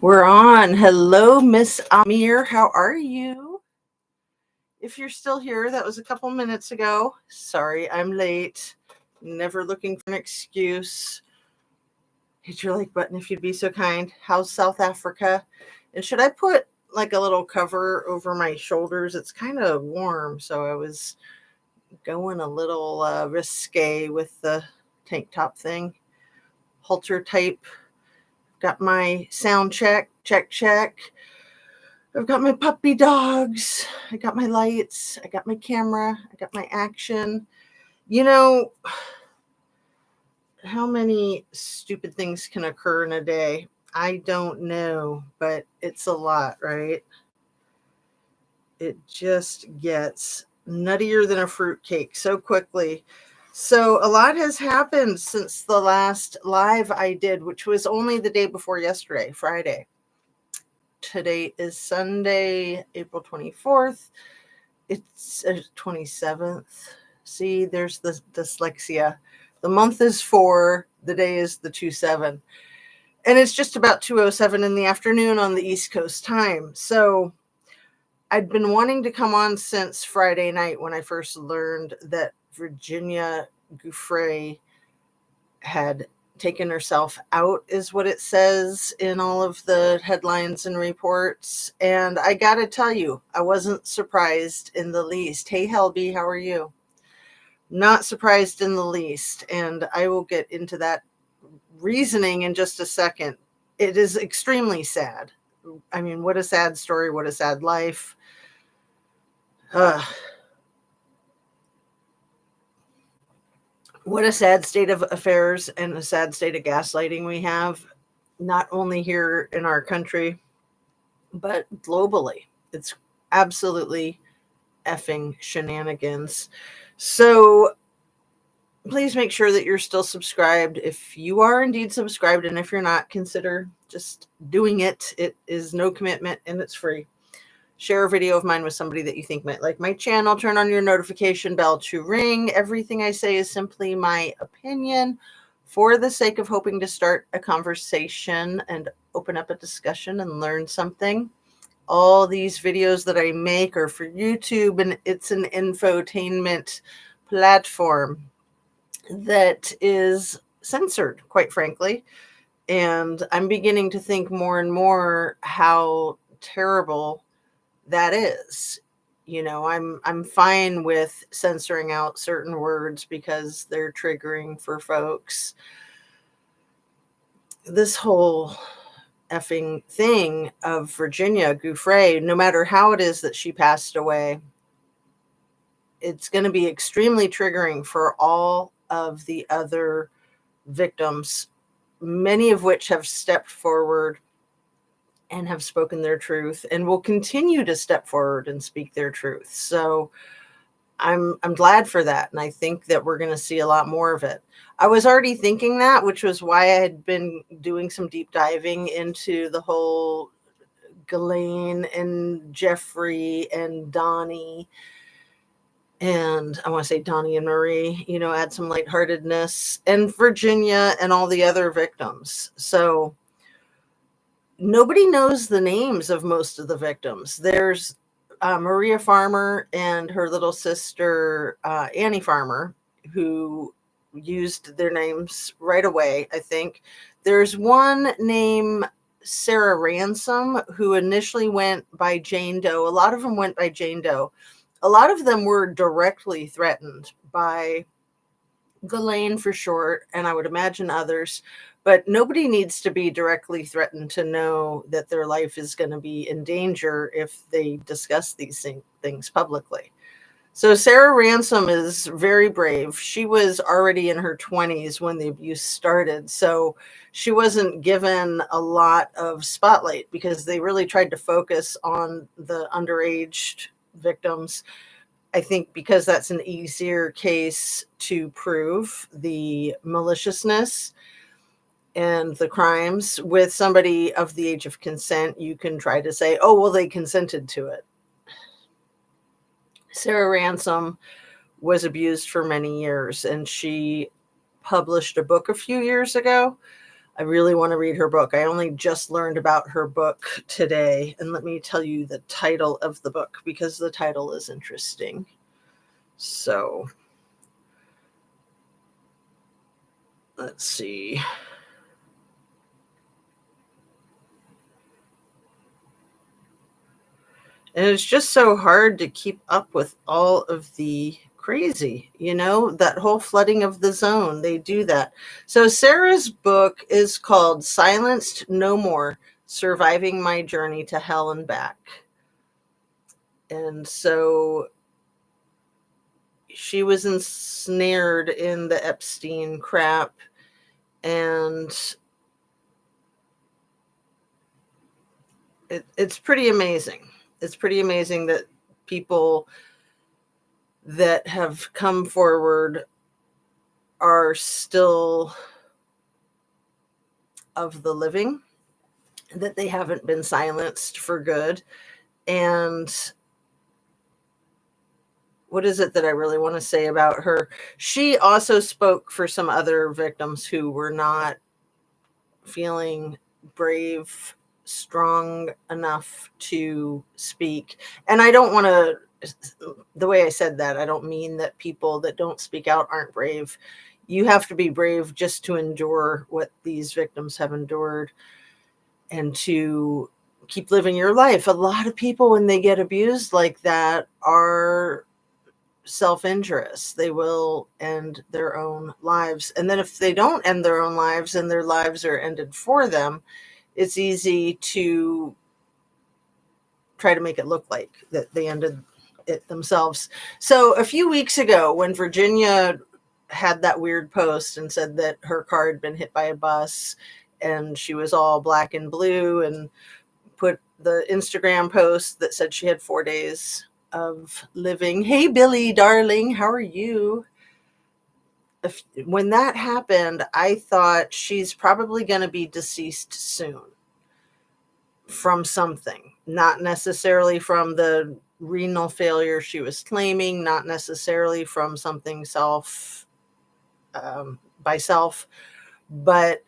We're on. Hello, Miss Amir. How are you? If you're still here, that was a couple minutes ago. Sorry, I'm late. Never looking for an excuse. Hit your like button if you'd be so kind. How's South Africa? And should I put like a little cover over my shoulders? It's kind of warm, so I was going a little risque with the tank top thing. Halter type. Got my sound check. I've got my puppy dogs. I got my lights. I got my camera. I got my action. You know, how many stupid things can occur in a day? I don't know, but it's a lot, right? It just gets nuttier than a fruitcake so quickly. So a lot has happened since the last live I did, which was only the day before yesterday, Friday. Today is Sunday, April 24th. It's 27th. See, there's the dyslexia. The month is 4, the day is the 2/7. And it's just about 2:07 in the afternoon on the East Coast time. So I'd been wanting to come on since Friday night when I first learned that Virginia Guiffre had taken herself out, is what it says in all of the headlines and reports. And I gotta tell you, I wasn't surprised in the least. Hey Helby, how are you? Not surprised in the least. And I will get into that reasoning in just a second. It is extremely sad. I mean, what a sad story, what a sad life. What a sad state of affairs and a sad state of gaslighting we have, not only here in our country, but globally. It's absolutely effing shenanigans. So please make sure that you're still subscribed. If you are indeed subscribed, and if you're not, consider just doing it. It is no commitment and it's free. Share a video of mine with somebody that you think might like my channel. Turn on your notification bell to ring. Everything I say is simply my opinion for the sake of hoping to start a conversation and open up a discussion and learn something. All these videos that I make are for YouTube, and it's an infotainment platform that is censored, quite frankly. And I'm beginning to think more and more how terrible that is. You know, I'm fine with censoring out certain words because they're triggering for folks. This whole effing thing of Virginia Guiffre, no matter how it is that she passed away, it's going to be extremely triggering for all of the other victims, many of which have stepped forward and have spoken their truth and will continue to step forward and speak their truth. So I'm glad for that. And I think that we're going to see a lot more of it. I was already thinking that, which was why I had been doing some deep diving into the whole Ghislaine and Jeffrey and Donnie. And I want to say Donnie and Marie, you know, add some lightheartedness, and Virginia and all the other victims. So nobody knows the names of most of the victims. There's Maria Farmer and her little sister, Annie Farmer, who used their names right away, I think. There's one named Sarah Ransom, who initially went by Jane Doe. A lot of them went by Jane Doe. A lot of them were directly threatened by Ghislaine for short, and I would imagine others. But nobody needs to be directly threatened to know that their life is going to be in danger if they discuss these things publicly. So Sarah Ransom is very brave. She was already in her 20s when the abuse started. So she wasn't given a lot of spotlight because they really tried to focus on the underage victims. I think because that's an easier case to prove the maliciousness and the crimes. With somebody of the age of consent, you can try to say, oh, well, they consented to it. Sarah Ransom was abused for many years, and she published a book a few years ago I really want to read her book. I only just learned about her book today. And let me tell you the title of the book, because the title is interesting. So let's see. And it's just so hard to keep up with all of the crazy, that whole flooding of the zone. They do that. So Sarah's book is called Silenced No More: Surviving My Journey to Hell and Back. And so she was ensnared in the Epstein crap, and it's pretty amazing. It's pretty amazing that people that have come forward are still of the living, that they haven't been silenced for good. And what is it that I really want to say about her? She also spoke for some other victims who were not feeling brave, strong enough to speak. And I don't want to, the way I said that, I don't mean that people that don't speak out aren't brave. You have to be brave just to endure what these victims have endured and to keep living your life. A lot of people, when they get abused like that, are self-injurious. They will end their own lives. And then if they don't end their own lives and their lives are ended for them, it's easy to try to make it look like that they ended it themselves. So a few weeks ago, when Virginia had that weird post and said that her car had been hit by a bus and she was all black and blue, and put the Instagram post that said she had 4 days of living. Hey, Billy, darling, how are you? When that happened, I thought she's probably going to be deceased soon from something, not necessarily from the renal failure she was claiming, not necessarily from something by self, but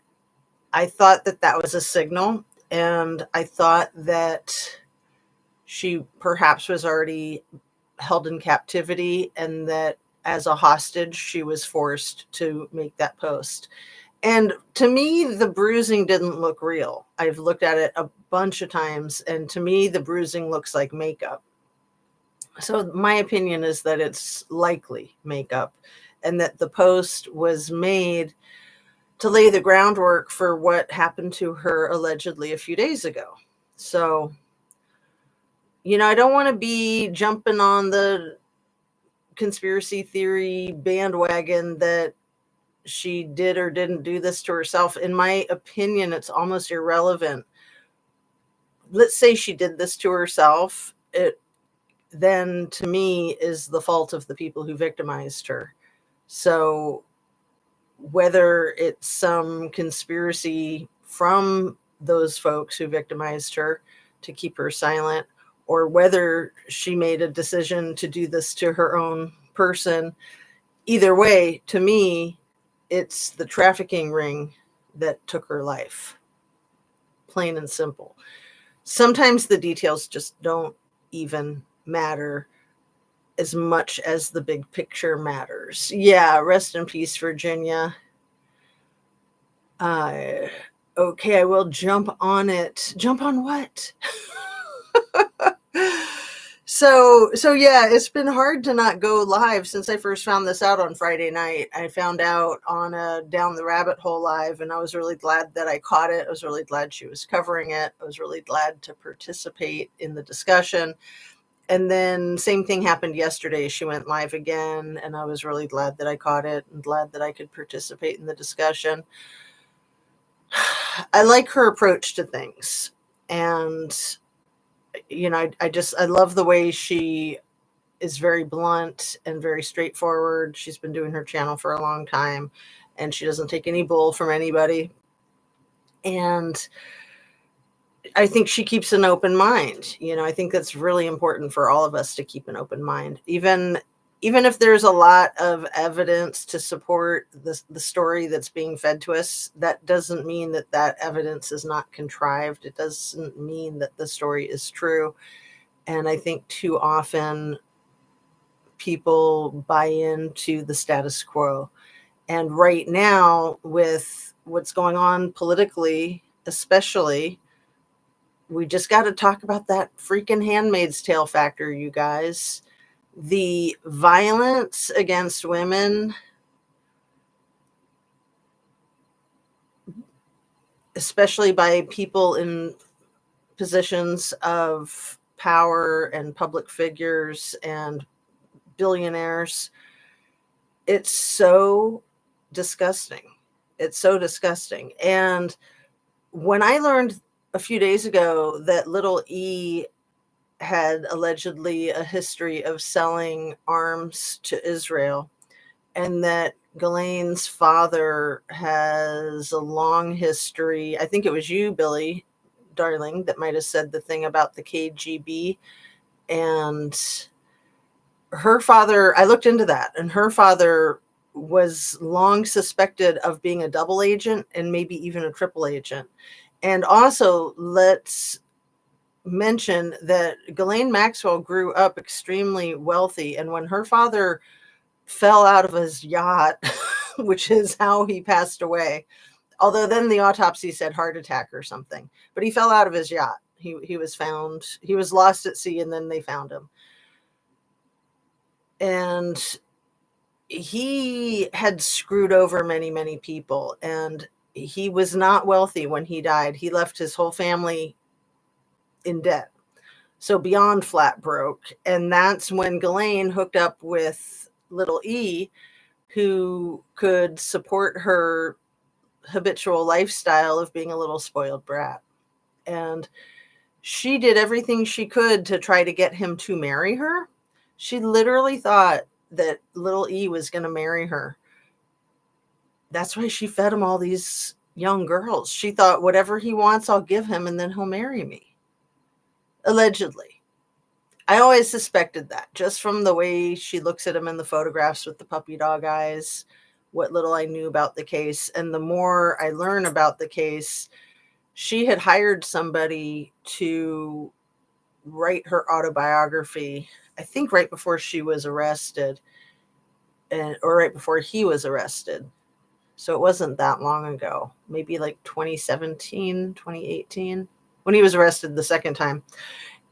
I thought that that was a signal, and I thought that she perhaps was already held in captivity, and that as a hostage, she was forced to make that post. And to me, the bruising didn't look real. I've looked at it a bunch of times, and to me, the bruising looks like makeup. So my opinion is that it's likely makeup, and that the post was made to lay the groundwork for what happened to her allegedly a few days ago. So, I don't want to be jumping on the conspiracy theory bandwagon that she did or didn't do this to herself. In my opinion, it's almost irrelevant. Let's say she did this to herself. It then, to me, is the fault of the people who victimized her. So whether it's some conspiracy from those folks who victimized her to keep her silent, or whether she made a decision to do this to her own person, either way, to me, it's the trafficking ring that took her life. Plain and simple. Sometimes the details just don't even matter as much as the big picture matters. Yeah, rest in peace, Virginia. Okay, I will jump on it. Jump on what? So yeah, it's been hard to not go live since I first found this out on Friday night. I found out on a Down the Rabbit Hole live, and I was really glad that I caught it. I was really glad she was covering it. I was really glad to participate in the discussion. And then same thing happened yesterday. She went live again, and I was really glad that I caught it and glad that I could participate in the discussion. I like her approach to things. And I love the way she is very blunt and very straightforward. She's been doing her channel for a long time, and she doesn't take any bull from anybody. And I think she keeps an open mind. I think that's really important for all of us to keep an open mind. Even even if there's a lot of evidence to support the story that's being fed to us, that doesn't mean that that evidence is not contrived. It doesn't mean that the story is true. And I think too often people buy into the status quo. And right now, with what's going on politically, especially, we just got to talk about that freaking Handmaid's Tale factor, you guys. The violence against women, especially by people in positions of power and public figures and billionaires, it's so disgusting. It's so disgusting. And when I learned a few days ago that little E had allegedly a history of selling arms to Israel, and that Ghislaine's father has a long history. I think it was you, Billy, darling, that might have said the thing about the KGB. And her father, I looked into that, and her father was long suspected of being a double agent and maybe even a triple agent. And also, let's mention that Ghislaine Maxwell grew up extremely wealthy. And when her father fell out of his yacht, which is how he passed away, although then the autopsy said heart attack or something, but he fell out of his yacht. He was found, he was lost at sea, and then they found him. And he had screwed over many, many people, and he was not wealthy when he died. He left his whole family in debt, so beyond flat broke. And that's when Ghislaine hooked up with little E, who could support her habitual lifestyle of being a little spoiled brat. And she did everything she could to try to get him to marry her. She literally thought that little E was going to marry her. That's why she fed him all these young girls. She thought, whatever he wants, I'll give him, and then he'll marry me. Allegedly. I always suspected that, just from the way she looks at him in the photographs with the puppy dog eyes, what little I knew about the case. And the more I learn about the case, she had hired somebody to write her autobiography, I think right before she was arrested, or right before he was arrested. So it wasn't that long ago, maybe like 2017, 2018, when he was arrested the second time.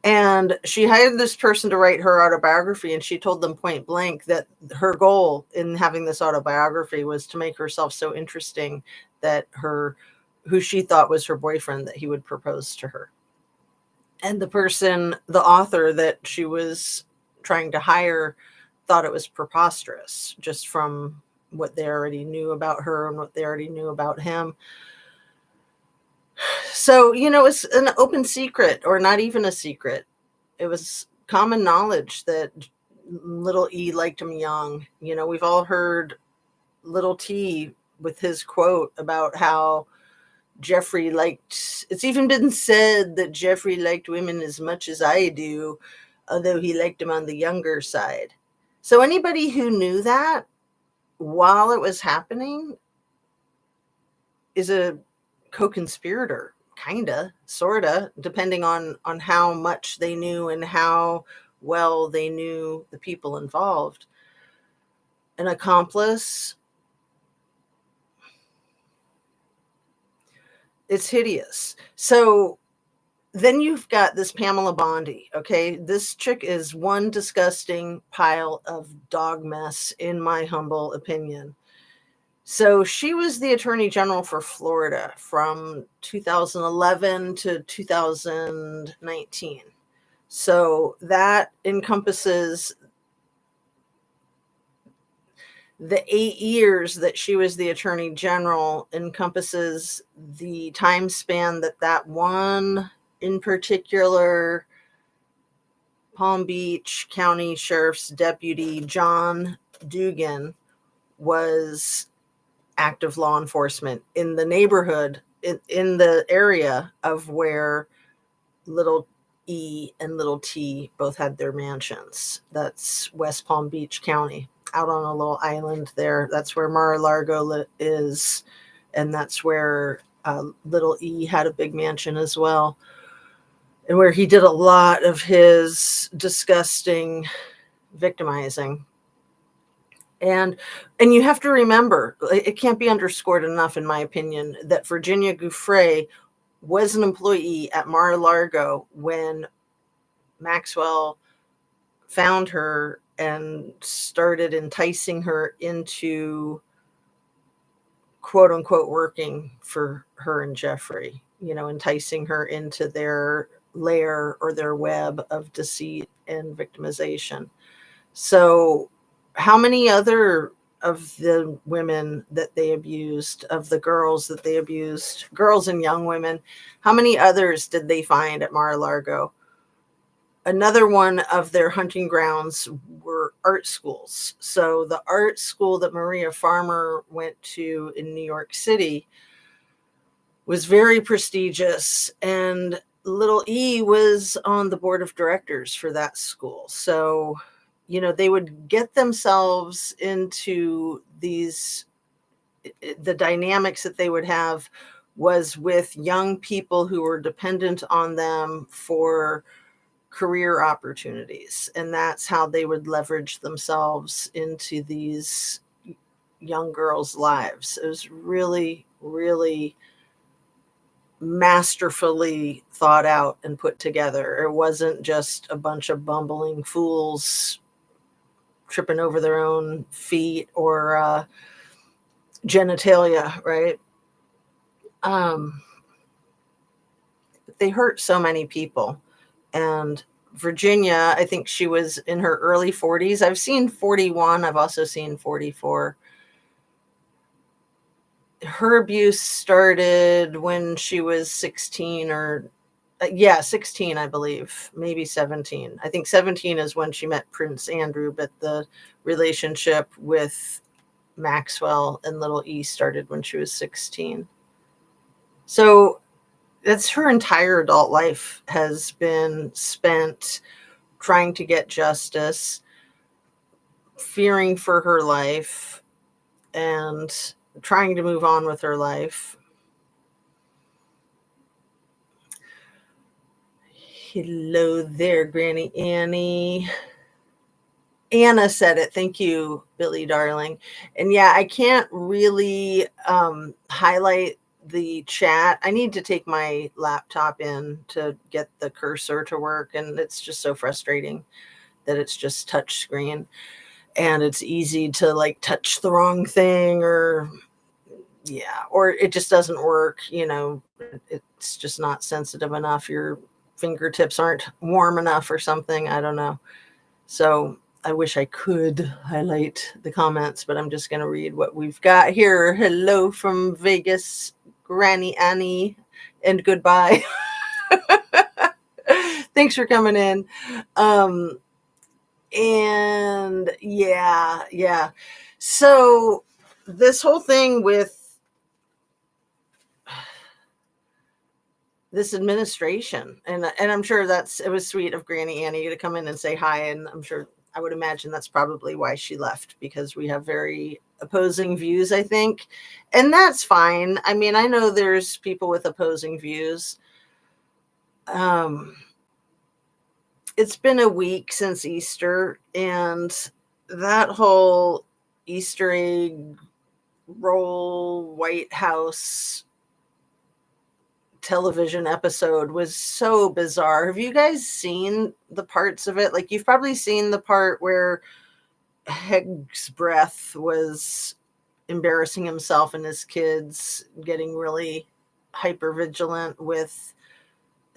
And she hired this person to write her autobiography, and she told them point blank that her goal in having this autobiography was to make herself so interesting that who she thought was her boyfriend, that he would propose to her. And the person, the author that she was trying to hire, thought it was preposterous, just from what they already knew about her and what they already knew about him. So, it's an open secret, or not even a secret. It was common knowledge that little E liked him young. We've all heard little T with his quote about how Jeffrey liked, it's even been said that Jeffrey liked women as much as I do, although he liked them on the younger side. So anybody who knew that while it was happening is a co-conspirator, kinda, sorta, depending on how much they knew and how well they knew the people involved. An accomplice, it's hideous. So then you've got this Pamela Bondi, okay? This chick is one disgusting pile of dog mess, in my humble opinion. So she was the Attorney General for Florida from 2011 to 2019. So that encompasses the 8 years that she was the Attorney General, encompasses the time span that one in particular Palm Beach County Sheriff's Deputy John Dugan was active law enforcement in the neighborhood, in the area of where little E and little T both had their mansions. That's West Palm Beach County, out on a little island there. That's where Mar-a-Lago is, and that's where little E had a big mansion as well, and where he did a lot of his disgusting victimizing. And you have to remember, it can't be underscored enough, in my opinion, that Virginia Guiffre was an employee at Mar-a-Lago when Maxwell found her and started enticing her into quote unquote working for her and Jeffrey, enticing her into their lair or their web of deceit and victimization. So how many other of the women that they abused, of the girls that they abused, girls and young women, how many others did they find at Mar-a-Lago? Another one of their hunting grounds were art schools. So the art school that Maria Farmer went to in New York City was very prestigious, and little E was on the board of directors for that school. So, they would get themselves into the dynamics that they would have was with young people who were dependent on them for career opportunities. And that's how they would leverage themselves into these young girls' lives. It was really, really masterfully thought out and put together. It wasn't just a bunch of bumbling fools tripping over their own feet or genitalia, right? They hurt so many people. And Virginia, I think she was in her early 40s. I've seen 41. I've also seen 44. Her abuse started when she was 16 or 16, I believe, maybe 17. I think 17 is when she met Prince Andrew, but the relationship with Maxwell and little E started when she was 16. So that's her entire adult life has been spent trying to get justice, fearing for her life, and trying to move on with her life. Hello there, Granny Annie. Anna said it. Thank you, Billy, darling. And yeah, I can't really highlight the chat. I need to take my laptop in to get the cursor to work, and it's just so frustrating that it's just touch screen and it's easy to like touch the wrong thing or it just doesn't work. It's just not sensitive enough. Your fingertips aren't warm enough or something. I don't know. So I wish I could highlight the comments, but I'm just going to read what we've got here. Hello from Vegas, Granny Annie, and goodbye. Thanks for coming in. And yeah. So this whole thing with this administration, and I'm sure it was sweet of Granny Annie to come in and say hi, and I would imagine that's probably why she left, because we have very opposing views, I think, and that's fine. I mean, I know there's people with opposing views. It's been a week since Easter, and that whole Easter egg roll White House television episode was so bizarre. Have you guys seen the parts of it? Like, you've probably seen the part where Heg's breath was embarrassing himself and his kids, getting really hyper vigilant with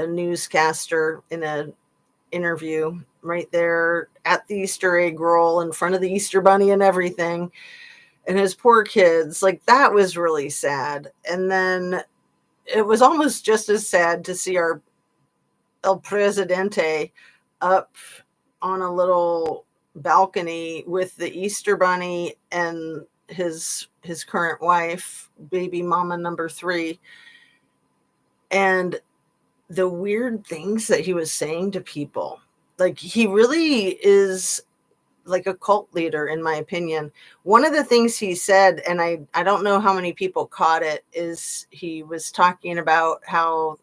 a newscaster in an interview right there at the Easter egg roll in front of the Easter bunny and everything, and his poor kids. Like, that was really sad. And then it was almost just as sad to see our El Presidente up on a little balcony with the Easter bunny and his current wife, baby mama number 3. And the weird things that he was saying to people. Like, he really is like a cult leader, in my opinion. One of the things he said, and I don't know how many people caught it, is he was talking about how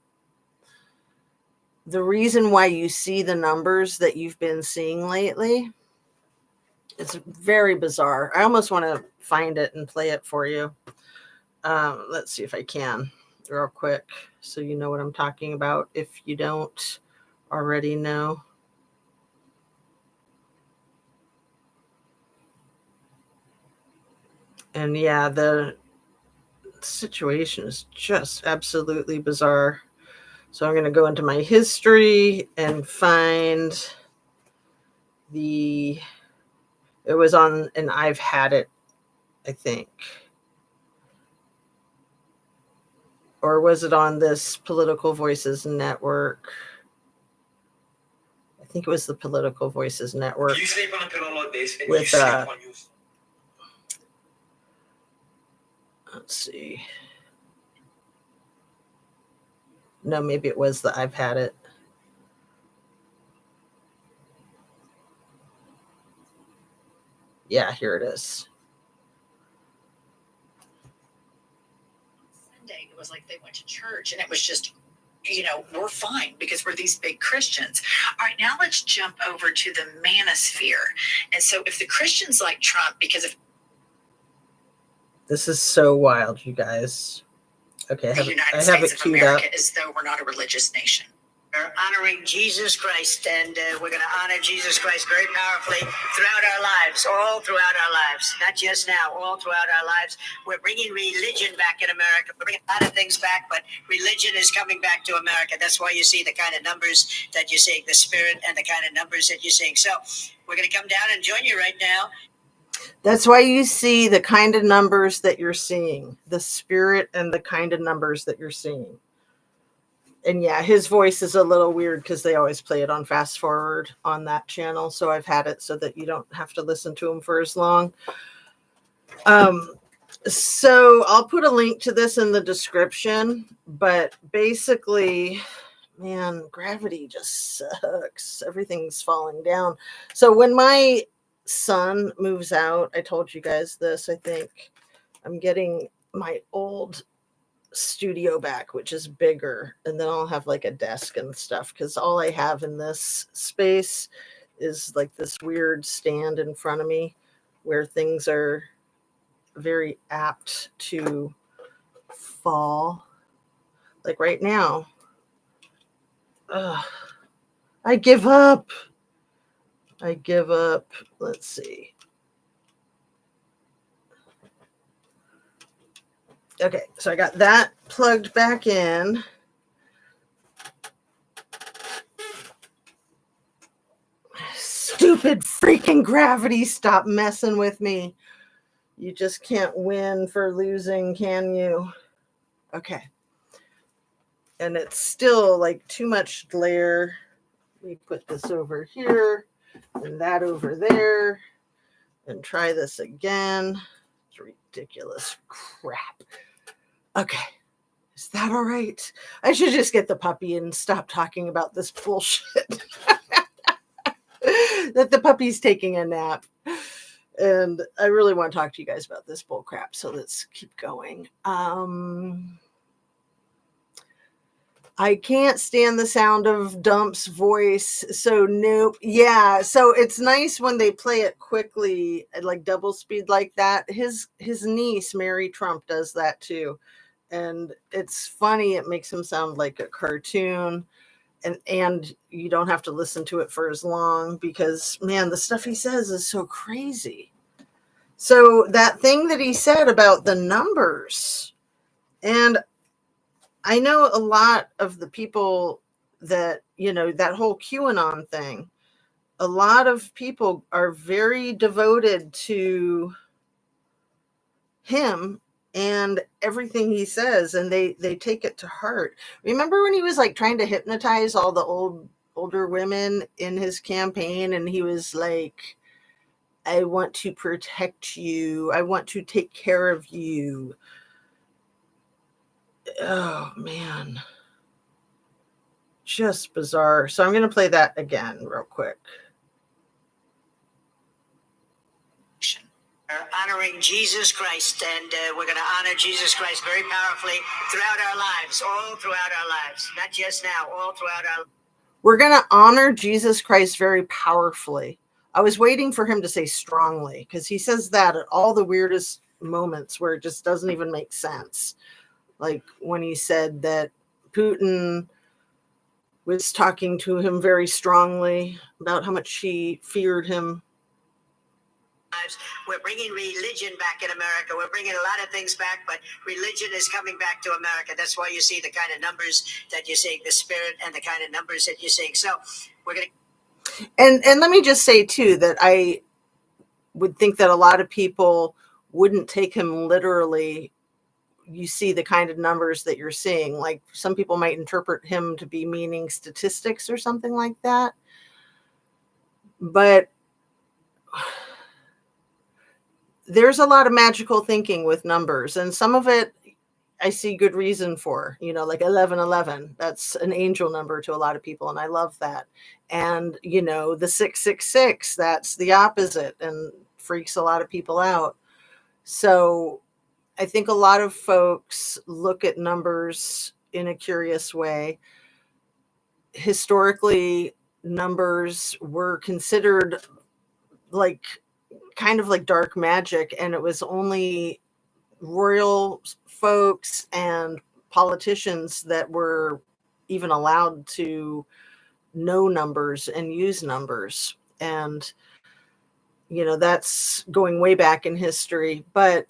the reason why you see the numbers that you've been seeing lately, it's very bizarre. I almost want to find it and play it for you. Let's see if I can real quick so you know what I'm talking about if you don't already know. And yeah, the situation is just absolutely bizarre. So I'm going to go into my history and find it was on, and I've had it, I think. Or was it on this Political Voices Network? I think it was the Political Voices Network. You sleep on a pillow like this, and you sleep on your... Let's see. No, maybe it was the I've had it. Yeah, here it is. Sunday, it was like they went to church, and it was just, we're fine because we're these big Christians. All right, now let's jump over to the manosphere. And so if the Christians like Trump, because if this is so wild, you guys. Okay, I have it queued up. As though we're not a religious nation. We're honoring Jesus Christ, and we're going to honor Jesus Christ very powerfully throughout our lives, all throughout our lives, not just now, all throughout our lives. We're bringing religion back in America. We're bringing a lot of things back, but religion is coming back to America. That's why you see the kind of numbers that you're seeing, the spirit and the kind of numbers that you're seeing. So we're going to come down and join you right now. That's why you see the kind of numbers that you're seeing, the spirit and the kind of numbers that you're seeing. And yeah, his voice is a little weird because they always play it on fast forward on that channel. So I've had it so that you don't have to listen to him for as long. So I'll put a link to this in the description, but basically, man, gravity just sucks. Everything's falling down. So when my son moves out, I told you guys this, I think I'm getting my old studio back, which is bigger, and then I'll have like a desk and stuff, because all I have in this space is like this weird stand in front of me where things are very apt to fall, like right now. I give up. Let's see. Okay, so I got that plugged back in. Stupid freaking gravity, stop messing with me. You just can't win for losing, can you? Okay. And it's still like too much glare. We put this over here and that over there and try this again. It's ridiculous crap. Okay. Is that all right? I should just get the puppy and stop talking about this bullshit. That the puppy's taking a nap. And I really want to talk to you guys about this bull crap. So let's keep going. I can't stand the sound of Dump's voice. So nope. Yeah. So it's nice when they play it quickly, like double speed like that. His niece, Mary Trump, does that too. And it's funny. It makes him sound like a cartoon. And you don't have to listen to it for as long because, man, the stuff he says is so crazy. So that thing that he said about the numbers, and I know a lot of the people that, that whole QAnon thing, a lot of people are very devoted to him and everything he says, and they take it to heart. Remember when he was like trying to hypnotize all the older women in his campaign, and he was like, I want to protect you, I want to take care of you. Oh man, just bizarre. So I'm going to play that again real quick. Honoring Jesus Christ, and we're going to honor Jesus Christ very powerfully throughout our lives, all throughout our lives, not just now, all throughout our lives. We're going to honor Jesus Christ very powerfully. I was waiting for him to say strongly, because he says that at all the weirdest moments where it just doesn't even make sense. Like when he said that Putin was talking to him very strongly about how much he feared him. We're bringing religion back in America. We're bringing a lot of things back, but religion is coming back to America. That's why you see the kind of numbers that you're seeing, the spirit and the kind of numbers that you're seeing. So we're going to... And let me just say, too, that I would think that a lot of people wouldn't take him literally. You see the kind of numbers that you're seeing. Like some people might interpret him to be meaning statistics or something like that. But there's a lot of magical thinking with numbers, and some of it I see good reason for, like 1111. That's an angel number to a lot of people, and I love that. And, the 666, that's the opposite and freaks a lot of people out. So I think a lot of folks look at numbers in a curious way. Historically, numbers were considered kind of like dark magic, and it was only royal folks and politicians that were even allowed to know numbers and use numbers. And that's going way back in history. But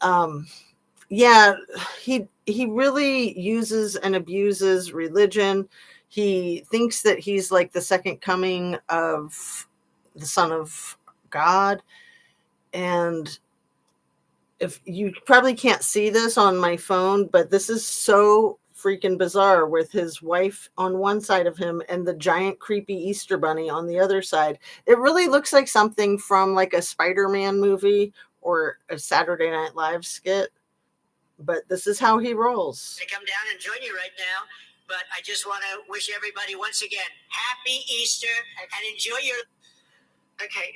yeah, he really uses and abuses religion. He thinks that he's like the second coming of the Son of God. And if you probably can't see this on my phone, but this is so freaking bizarre, with his wife on one side of him and the giant creepy Easter bunny on the other side. It really looks like something from like a Spider-Man movie or a Saturday Night Live skit, but this is how he rolls. I come down and join you right now, but I just want to wish everybody once again, happy Easter, and enjoy your... Okay,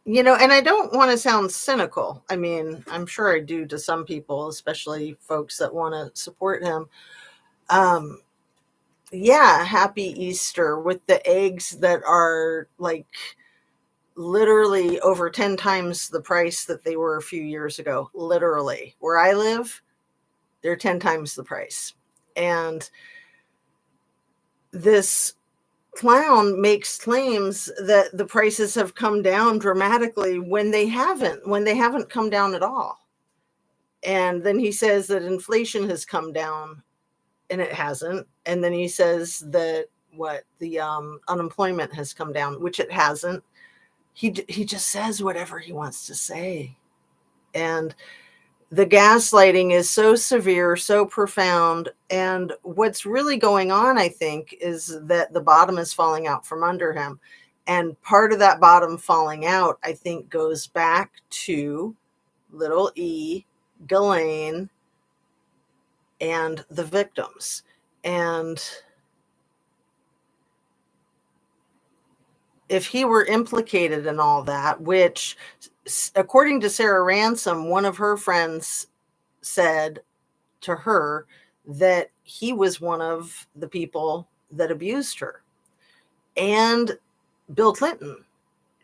and I don't want to sound cynical. I mean, I'm sure I do to some people, especially folks that want to support him. Yeah, happy Easter, with the eggs that are like literally over 10 times the price that they were a few years ago. Literally. Where I live, they're 10 times the price. And this clown makes claims that the prices have come down dramatically when they haven't come down at all. And then he says that inflation has come down, and it hasn't. And then he says that the unemployment has come down, which it hasn't. He just says whatever he wants to say. And the gaslighting is so severe, so profound. And what's really going on, I think, is that the bottom is falling out from under him. And part of that bottom falling out, I think, goes back to little E, Ghislaine, and the victims. And if he were implicated in all that, which, according to Sarah Ransom, one of her friends said to her that he was one of the people that abused her. And Bill Clinton,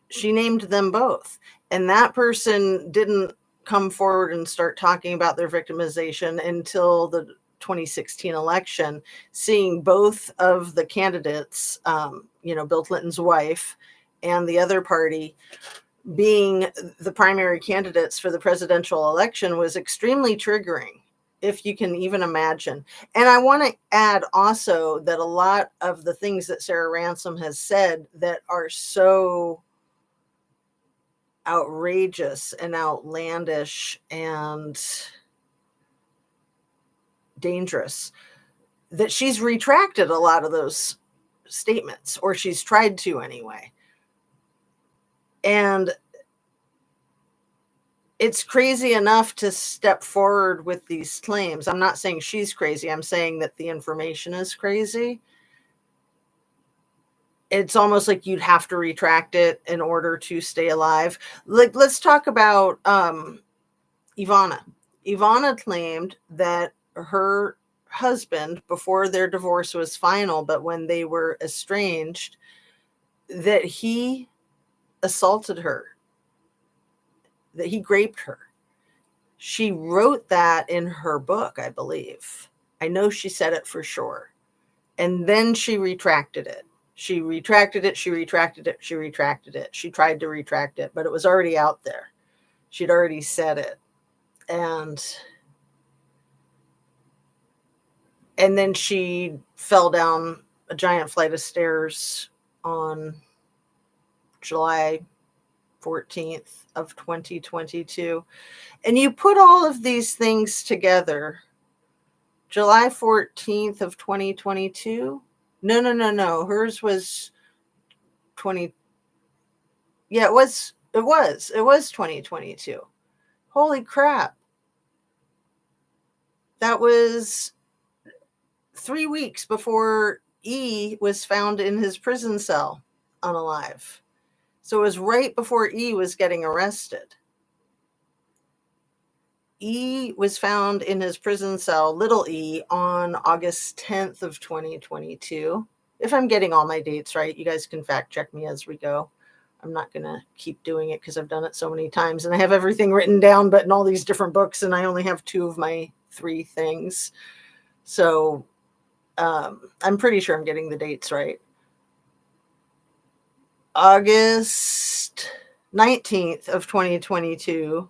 she named them both. And that person didn't come forward and start talking about their victimization until the 2016 election, seeing both of the candidates, Bill Clinton's wife and the other party, being the primary candidates for the presidential election, was extremely triggering, if you can even imagine. And I want to add also that a lot of the things that Sarah Ransom has said that are so outrageous and outlandish and dangerous, that she's retracted a lot of those statements, or she's tried to anyway. And it's crazy enough to step forward with these claims. I'm not saying she's crazy. I'm saying that the information is crazy. it's almost like you'd have to retract it in order to stay alive. Like, let's talk about Ivana. Ivana claimed that her husband, before their divorce was final, but when they were estranged, that he assaulted her, that he raped her. She wrote that in her book, I believe. I know she said it for sure. And then she retracted it. She retracted it. She retracted it. She retracted it. She tried to retract it, but it was already out there. She'd already said it. And then she fell down a giant flight of stairs on July 14th of 2022. And you put all of these things together. July 14th of 2022. No. Hers was 20. Yeah, it was 2022. Holy crap. That was 3 weeks before E was found in his prison cell unalive. So it was right before E was getting arrested. E was found in his prison cell, little E, on August 10th of 2022. If I'm getting all my dates right, you guys can fact check me as we go. I'm not going to keep doing it because I've done it so many times and I have everything written down, but in all these different books, and I only have 2 of my 3 things. So I'm pretty sure I'm getting the dates right. August 19th of 2022.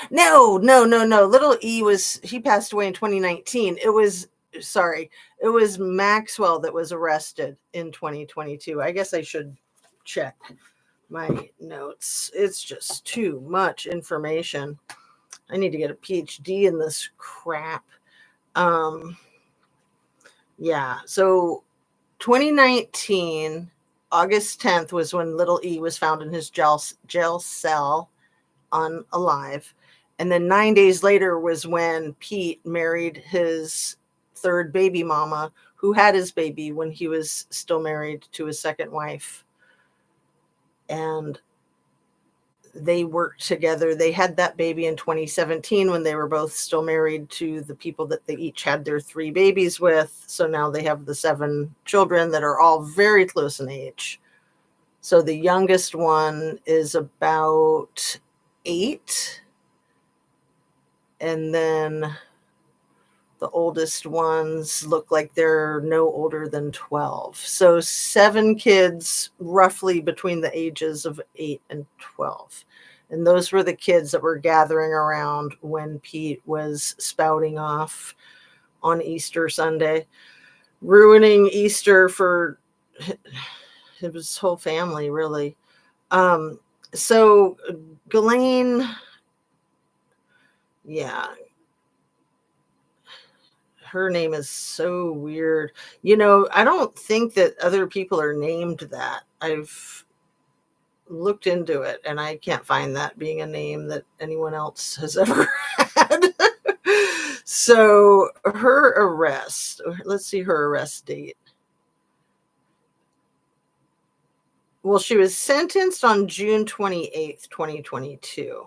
No. Little E he passed away in 2019. It was Maxwell that was arrested in 2022. I guess I should check my notes. It's just too much information. I need to get a PhD in this crap. Yeah. So 2019, August 10th was when little E was found in his jail cell unalive. And then 9 days later was when Pete married his 3rd baby mama, who had his baby when he was still married to his 2nd wife. And they worked together. They had that baby in 2017 when they were both still married to the people that they each had their 3 babies with. So now they have the 7 children that are all very close in age. So the youngest one is about 8. And then the oldest ones look like they're no older than 12. So 7 kids roughly between the ages of 8 and 12. And those were the kids that were gathering around when Pete was spouting off on Easter Sunday, ruining Easter for his whole family, really. So Ghislaine, yeah, her name is so weird. I don't think that other people are named that. I've looked into it and I can't find that being a name that anyone else has ever had. So her arrest, let's see her arrest date. Well, she was sentenced on June 28th, 2022.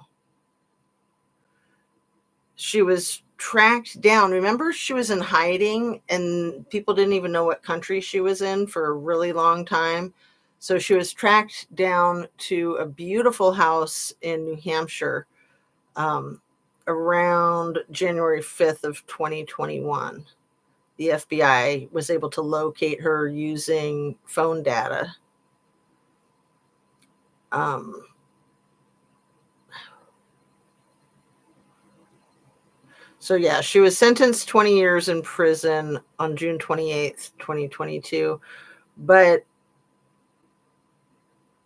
She was tracked down. Remember, she was in hiding and people didn't even know what country she was in for a really long time. So she was tracked down to a beautiful house in New Hampshire around January 5th of 2021. The FBI was able to locate her using phone data. So yeah, she was sentenced 20 years in prison on June 28th, 2022. But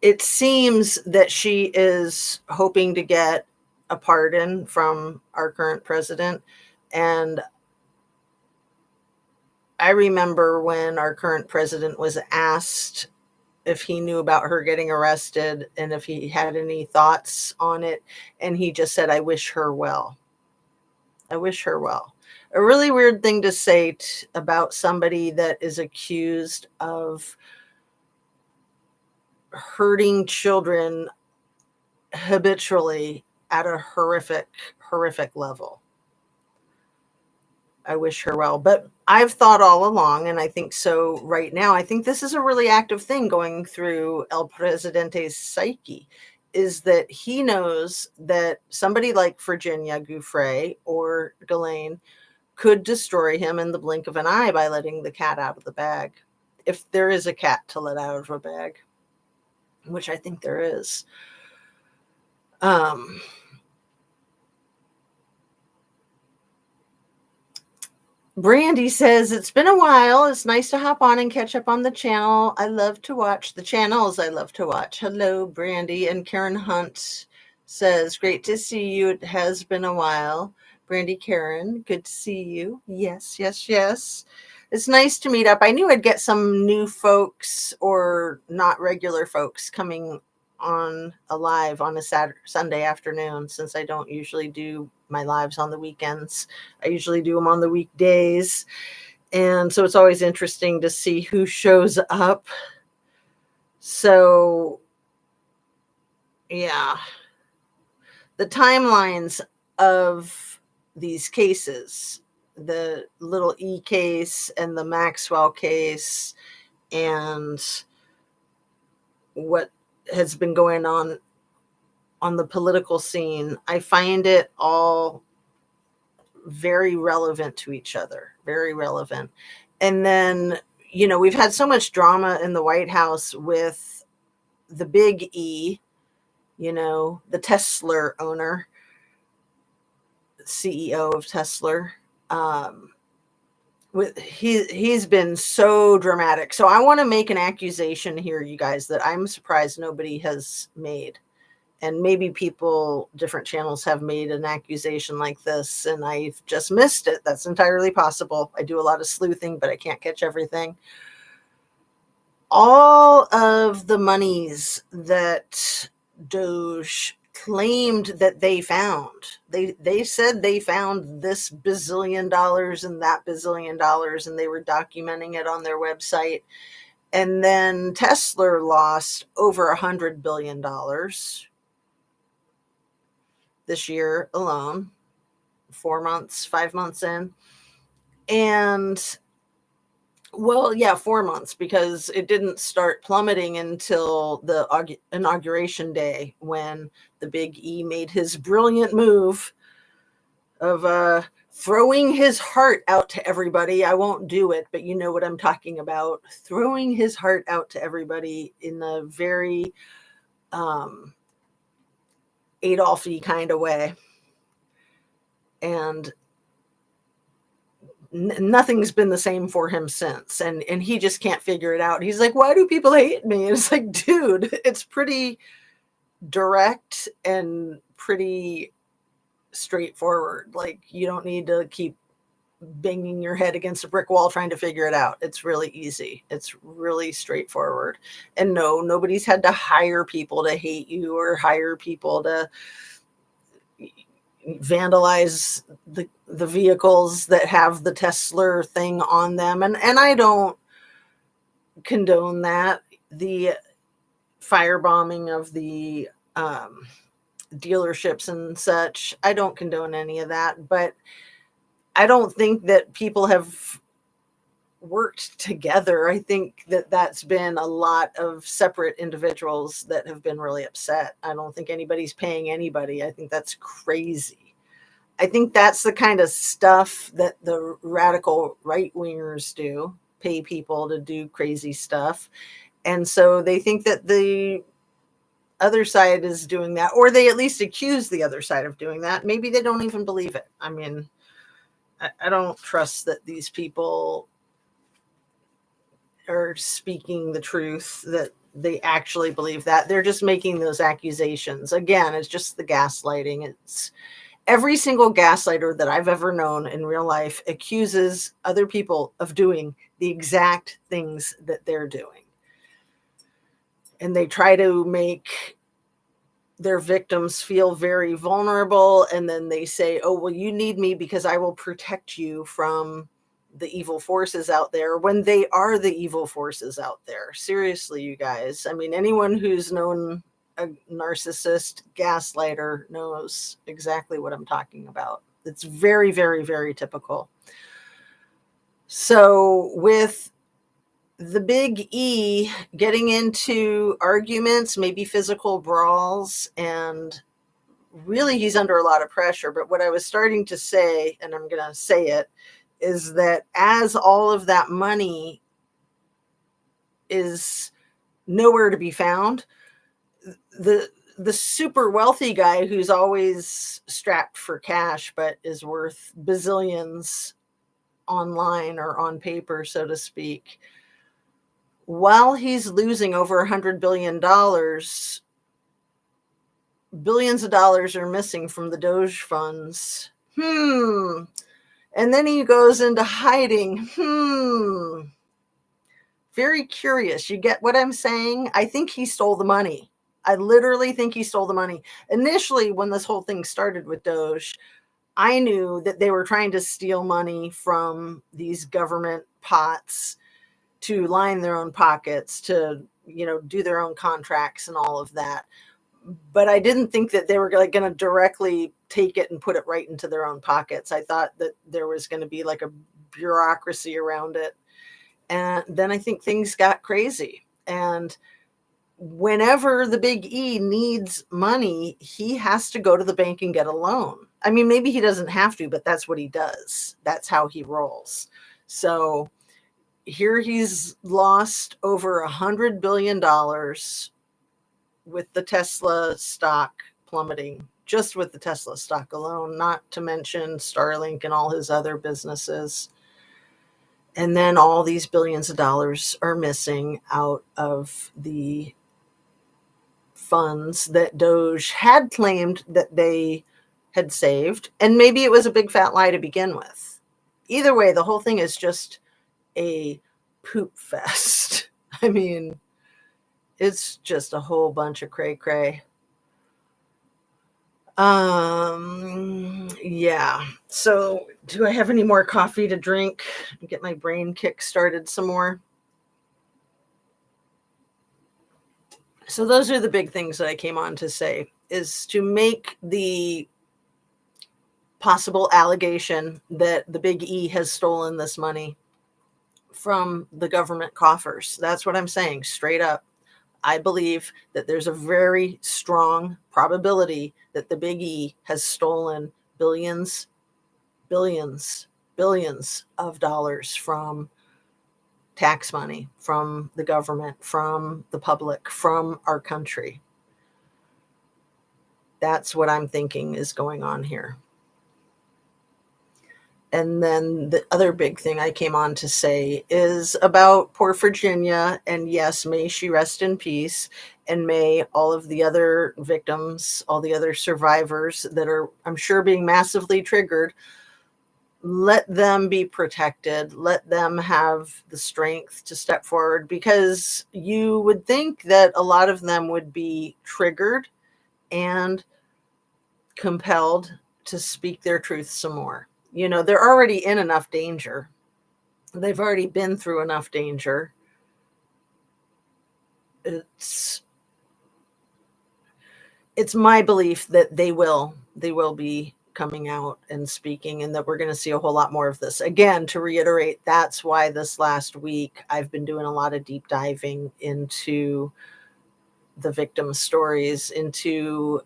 it seems that she is hoping to get a pardon from our current president. And I remember when our current president was asked if he knew about her getting arrested and if he had any thoughts on it. And he just said, "I wish her well." I wish her well. A really weird thing to say about somebody that is accused of hurting children habitually at a horrific level. I wish her well. But I've thought all along, and I think so right now, I think this is a really active thing going through El Presidente's psyche, is that he knows that somebody like Virginia Guiffre or Ghislaine could destroy him in the blink of an eye by letting the cat out of the bag. If there is a cat to let out of a bag, which I think there is. Brandy says, it's been a while. It's nice to hop on and catch up on the channel. I love to watch the channels. I love to watch. Hello, Brandy. And Karen Hunt says, great to see you. It has been a while. Brandy Karen, good to see you. Yes. It's nice to meet up. I knew I'd get some new folks or not regular folks coming on a live on a Sunday afternoon, since I don't usually do my lives on the weekends. I usually do them on the weekdays. And so it's always interesting to see who shows up. So, yeah. The timelines of these cases, the little E case and the Maxwell case, and what has been going on the political scene, I find it all very relevant to each other, very relevant. And then, we've had so much drama in the White House with the big E, the Tesla owner, CEO of Tesla. He's been so dramatic. So I want to make an accusation here, you guys, that I'm surprised nobody has made. And maybe different channels have made an accusation like this, and I've just missed it. That's entirely possible. I do a lot of sleuthing, but I can't catch everything. All of the monies that Doge claimed that they found, they said they found this bazillion dollars and that bazillion dollars, and they were documenting it on their website. And then Tesla lost over $100 billion this year alone, 5 months in. And 4 months, because it didn't start plummeting until the inauguration day, when the big E made his brilliant move of throwing his heart out to everybody. I won't do it, but you know what I'm talking about. Throwing his heart out to everybody in a very Adolf-y kind of way. And nothing's been the same for him since. And he just can't figure it out. He's like, why do people hate me? And it's like, dude, it's pretty direct and pretty straightforward. Like, you don't need to keep banging your head against a brick wall trying to figure it out. It's really easy. It's really straightforward. And no, nobody's had to hire people to hate you or hire people to vandalize the vehicles that have the Tesla thing on them. And I don't condone that. The firebombing of the dealerships and such, I don't condone any of that. But I don't think that people have worked together. I think that that's been a lot of separate individuals that have been really upset. I don't think anybody's paying anybody. I think that's crazy. I think that's the kind of stuff that the radical right-wingers do, pay people to do crazy stuff. And so they think that the other side is doing that, or they at least accuse the other side of doing that. Maybe they don't even believe it. I mean, I don't trust that these people are speaking the truth, that they actually believe that. They're just making those accusations. Again, it's just the gaslighting. It's every single gaslighter that I've ever known in real life accuses other people of doing the exact things that they're doing. And they try to make their victims feel very vulnerable, and then they say, oh, well, you need me because I will protect you from the evil forces out there, when they are the evil forces out there. Seriously, you guys. I mean, anyone who's known a narcissist gaslighter knows exactly what I'm talking about. It's very, very, very typical. So with the big E getting into arguments, maybe physical brawls, and really he's under a lot of pressure. But what I was starting to say, and I'm going to say it, is that as all of that money is nowhere to be found, the super wealthy guy who's always strapped for cash but is worth bazillions online or on paper, so to speak, while he's losing over $100 billion, billions of dollars are missing from the Doge funds. And then he goes into hiding. Very curious. You get what I'm saying? I think he stole the money. I literally think he stole the money. Initially, when this whole thing started with Doge, I knew that they were trying to steal money from these government pots to line their own pockets, to, do their own contracts and all of that. But I didn't think that they were going to directly take it and put it right into their own pockets. I thought that there was going to be like a bureaucracy around it. And then I think things got crazy. And whenever the big E needs money, he has to go to the bank and get a loan. I mean, maybe he doesn't have to, but that's what he does. That's how he rolls. So here he's lost over $100 billion with the Tesla stock plummeting, just with the Tesla stock alone, not to mention Starlink and all his other businesses. And then all these billions of dollars are missing out of the funds that Doge had claimed that they had saved. And maybe it was a big fat lie to begin with. Either way, the whole thing is just a poop fest. I mean, it's just a whole bunch of cray-cray. Yeah. So do I have any more coffee to drink and get my brain kick started some more? So those are the big things that I came on to say, is to make the possible allegation that the big E has stolen this money from the government coffers. That's what I'm saying, straight up. I believe that there's a very strong probability that the big E has stolen billions of dollars from tax money, from the government, from the public, from our country. That's what I'm thinking is going on here. And then the other big thing I came on to say is about poor Virginia. And yes, may she rest in peace. And may all of the other victims, all the other survivors that are, I'm sure, being massively triggered, let them be protected. Let them have the strength to step forward, because you would think that a lot of them would be triggered and compelled to speak their truth some more. They're already in enough danger. They've already been through enough danger. It's my belief that they will be coming out and speaking, and that we're going to see a whole lot more of this. Again, to reiterate, that's why this last week I've been doing a lot of deep diving into the victim stories, into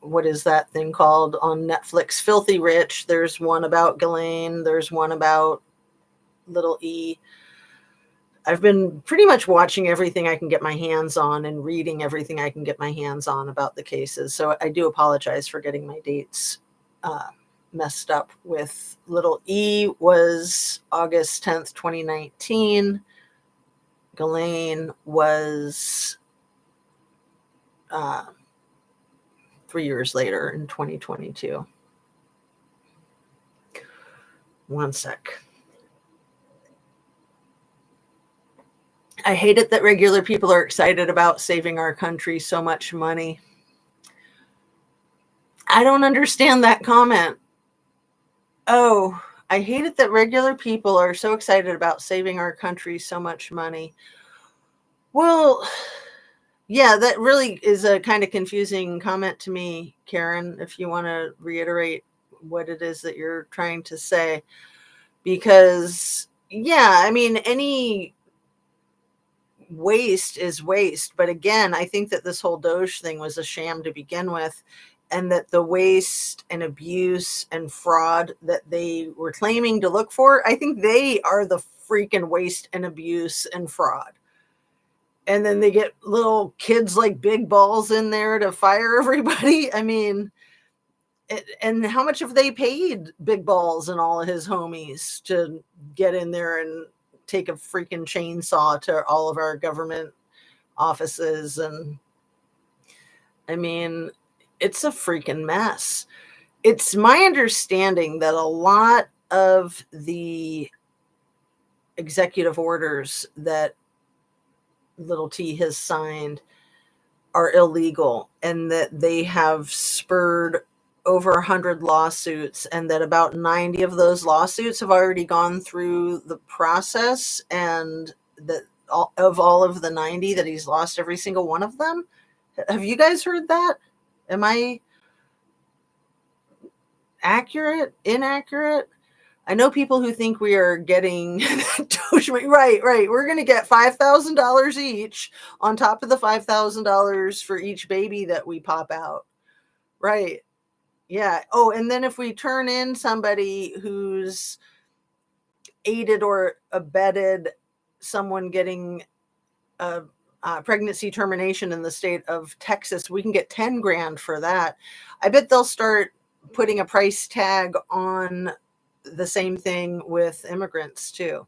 what is that thing called on Netflix? Filthy Rich. There's one about Ghislaine. There's one about little E. I've been pretty much watching everything I can get my hands on and reading everything I can get my hands on about the cases. So I do apologize for getting my dates messed up with. Little E was August 10th, 2019. Ghislaine was 3 years later in 2022. One sec. I hate it that regular people are excited about saving our country so much money. I don't understand that comment. Oh, I hate it that regular people are so excited about saving our country so much money. Well, yeah, that really is a kind of confusing comment to me, Karen, if you want to reiterate what it is that you're trying to say. Because, yeah, I mean, any waste is waste. But again, I think that this whole Doge thing was a sham to begin with. And that the waste and abuse and fraud that they were claiming to look for, I think they are the freaking waste and abuse and fraud. And then they get little kids like Big Balls in there to fire everybody. I mean, and how much have they paid Big Balls and all of his homies to get in there and take a freaking chainsaw to all of our government offices? And I mean, it's a freaking mess. It's my understanding that a lot of the executive orders that little T has signed are illegal, and that they have spurred over 100 lawsuits, and that about 90 of those lawsuits have already gone through the process, and that of all of the 90 that he's lost every single one of them. Have you guys heard that? Am I accurate? Inaccurate? I know people who think we are getting right. We're going to get $5,000 each on top of the $5,000 for each baby that we pop out. Right. Yeah. Oh, and then if we turn in somebody who's aided or abetted someone getting a pregnancy termination in the state of Texas, we can get 10 grand for that. I bet they'll start putting a price tag on the same thing with immigrants too.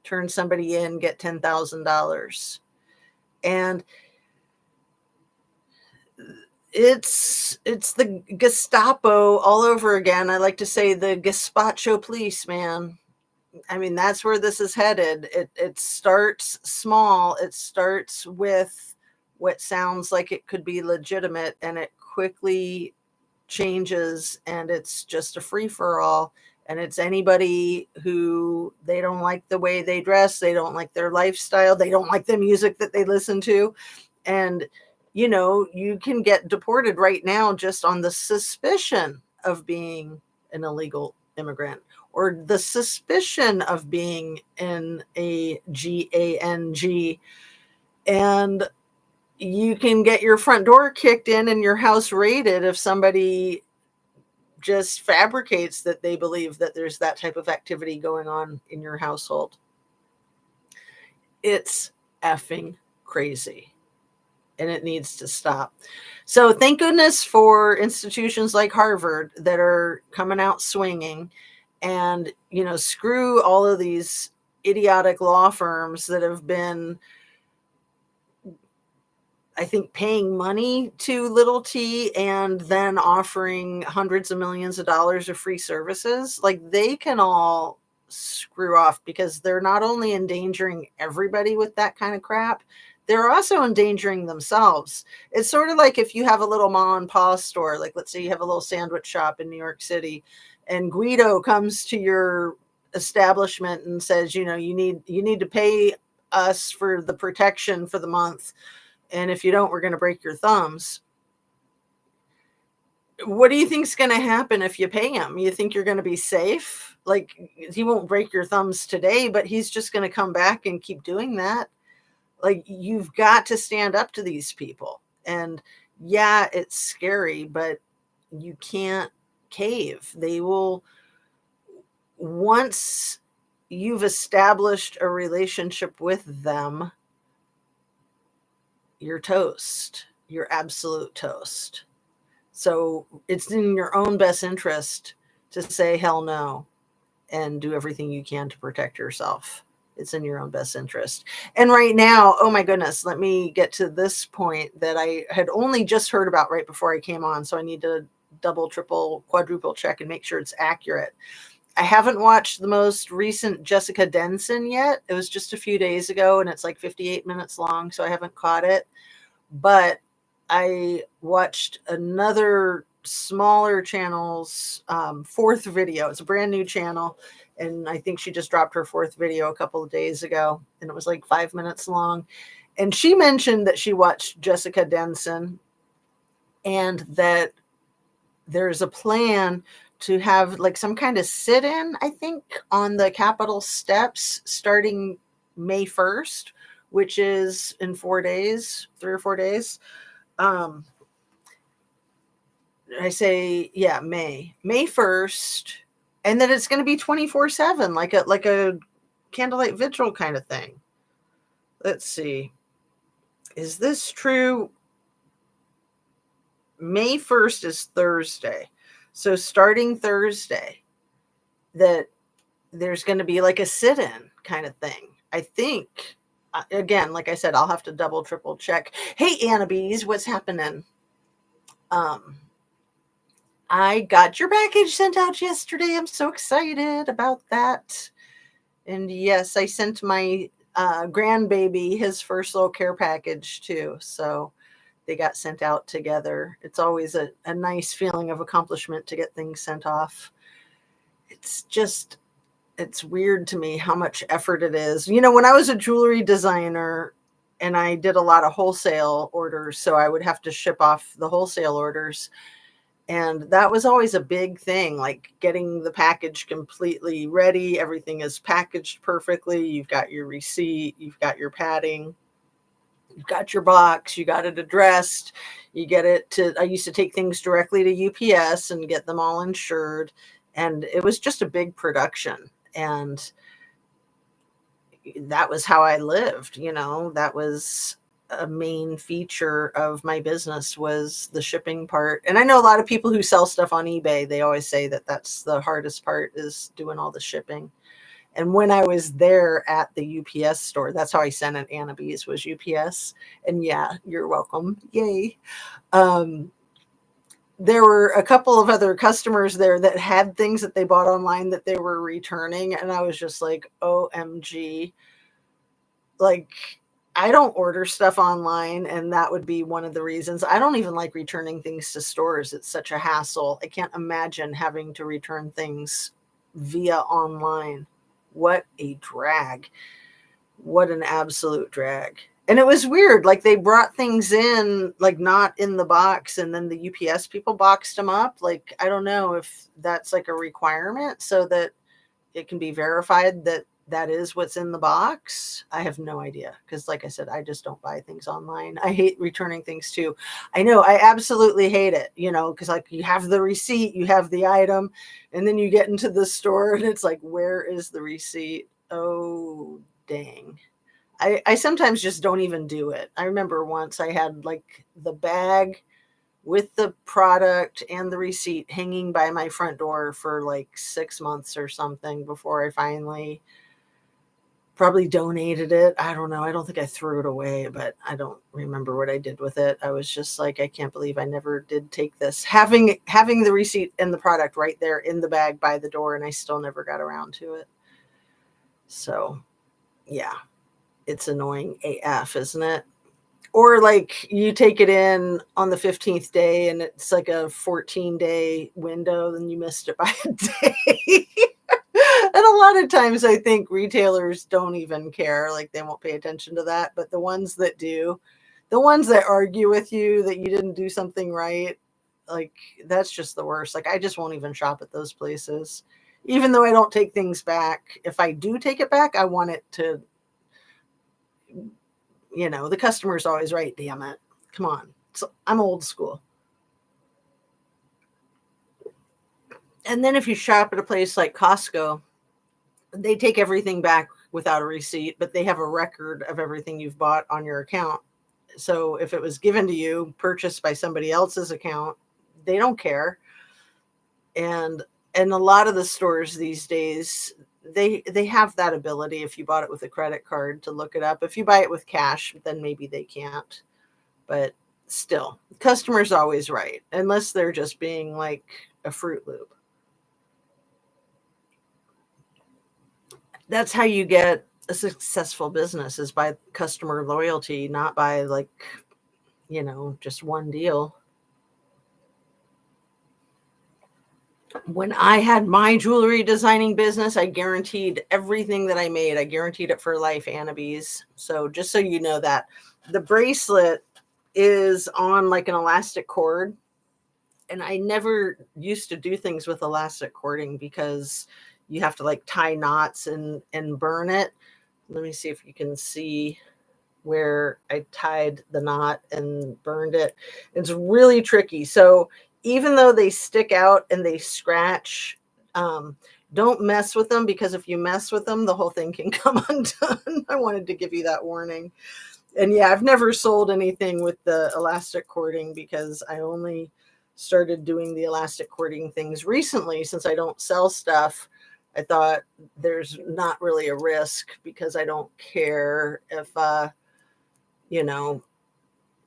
Turn somebody in, get $10,000. And it's the Gestapo all over again. I like to say the gazpacho police, man. I mean, that's where this is headed. It starts small. It starts with what sounds like it could be legitimate, and it quickly changes, and it's just a free-for-all. And it's anybody who they don't like the way they dress, they don't like their lifestyle, they don't like the music that they listen to. And, you know, you can get deported right now just on the suspicion of being an illegal immigrant, or the suspicion of being in a gang. And you can get your front door kicked in and your house raided if somebody just fabricates that they believe that there's that type of activity going on in your household. It's effing crazy, and it needs to stop. So thank goodness for institutions like Harvard that are coming out swinging, and, you know, screw all of these idiotic law firms that have been, I think, paying money to little T and then offering hundreds of millions of dollars of free services. Like, they can all screw off, because they're not only endangering everybody with that kind of crap, they're also endangering themselves. It's sort of like if you have a little mom and pop store, like let's say you have a little sandwich shop in New York City, and Guido comes to your establishment and says, you know, you need to pay us for the protection for the month. And if you don't, we're going to break your thumbs. What do you think is going to happen if you pay him? You think you're going to be safe? Like, he won't break your thumbs today, but he's just going to come back and keep doing that. Like, you've got to stand up to these people. And yeah, it's scary, but you can't cave. They will, once you've established a relationship with them, you're toast. You're absolute toast. So it's in your own best interest to say hell no and do everything you can to protect yourself. It's in your own best interest. And right now, oh my goodness, let me get to this point that I had only just heard about right before I came on. So I need to double, triple, quadruple check and make sure it's accurate. I haven't watched the most recent Jessica Denson yet. It was just a few days ago, and it's like 58 minutes long, so I haven't caught it. But I watched another smaller channels, fourth video. It's a brand new channel. And I think she just dropped her fourth video a couple of days ago. And it was like 5 minutes long. And she mentioned that she watched Jessica Denson and that there's a plan to have like some kind of sit-in, I think, on the Capitol steps starting May 1st, which is in 4 days, 3 or 4 days. I say, yeah, May 1st. And then it's going to be 24/7, like a candlelight vigil kind of thing. Let's see. Is this true? May 1st is Thursday. So starting Thursday, that there's going to be like a sit-in kind of thing. I think, again, like I said, I'll have to double, triple check. Hey, Anna Bees, what's happening? I got your package sent out yesterday. I'm so excited about that. And yes, I sent my grandbaby his first little care package too. So they got sent out together. It's always a nice feeling of accomplishment to get things sent off. It's weird to me how much effort it is. You know, when I was a jewelry designer and I did a lot of wholesale orders, so I would have to ship off the wholesale orders. And that was always a big thing, like getting the package completely ready. Everything is packaged perfectly. You've got your receipt, you've got your padding, you've got your box, you got it addressed, you get it to, I used to take things directly to UPS and get them all insured. And it was just a big production. And that was how I lived, you know, that was a main feature of my business was the shipping part. And I know a lot of people who sell stuff on eBay, they always say that that's the hardest part is doing all the shipping. And when I was there at the UPS store, that's how I sent it, Anna Bees, was UPS. And yeah, you're welcome. Yay. There were a couple of other customers there that had things that they bought online that they were returning. And I was just like, OMG. Like, I don't order stuff online. And that would be one of the reasons. I don't even like returning things to stores. It's such a hassle. I can't imagine having to return things via online. What a drag. What an absolute drag. And it was weird. Like they brought things in, like not in the box. And then the UPS people boxed them up. Like, I don't know if that's like a requirement so that it can be verified that that is what's in the box. I have no idea. Because like I said, I just don't buy things online. I hate returning things too. I know, I absolutely hate it, you know, because like you have the receipt, you have the item, and then you get into the store and it's like, where is the receipt? Oh, dang. I sometimes just don't even do it. I remember once I had like the bag with the product and the receipt hanging by my front door for like 6 months or something before I finally probably donated it. I don't know. I don't think I threw it away, but I don't remember what I did with it. I was just like, I can't believe I never did take this. Having the receipt and the product right there in the bag by the door, and I still never got around to it. So, yeah. It's annoying AF, isn't it? Or like you take it in on the 15th day and it's like a 14-day window, then you missed it by a day. And a lot of times I think retailers don't even care, like they won't pay attention to that. But the ones that do, the ones that argue with you that you didn't do something right, like that's just the worst. Like I just won't even shop at those places. Even though I don't take things back, if I do take it back, I want it to, you know, the customer's always right. Damn it. Come on. So I'm old school. And then if you shop at a place like Costco, they take everything back without a receipt, but they have a record of everything you've bought on your account. So if it was given to you, purchased by somebody else's account, they don't care. And a lot of the stores these days, they have that ability if you bought it with a credit card to look it up. If you buy it with cash, then maybe they can't. But still, customer's always right, unless they're just being like a Fruit Loop. That's how you get a successful business, is by customer loyalty, not by like, you know, just one deal. when I had my jewelry designing business, I guaranteed everything that I made. I guaranteed it for life, Annabees. So just so you know that the bracelet is on like an elastic cord. And I never used to do things with elastic cording because you have to like tie knots and burn it. Let me see if you can see where I tied the knot and burned it. It's really tricky. So even though they stick out and they scratch, don't mess with them, because if you mess with them, the whole thing can come undone. I wanted to give you that warning. And yeah, I've never sold anything with the elastic cording because I only started doing the elastic cording things recently. Since I don't sell stuff, I thought there's not really a risk because I don't care if, you know,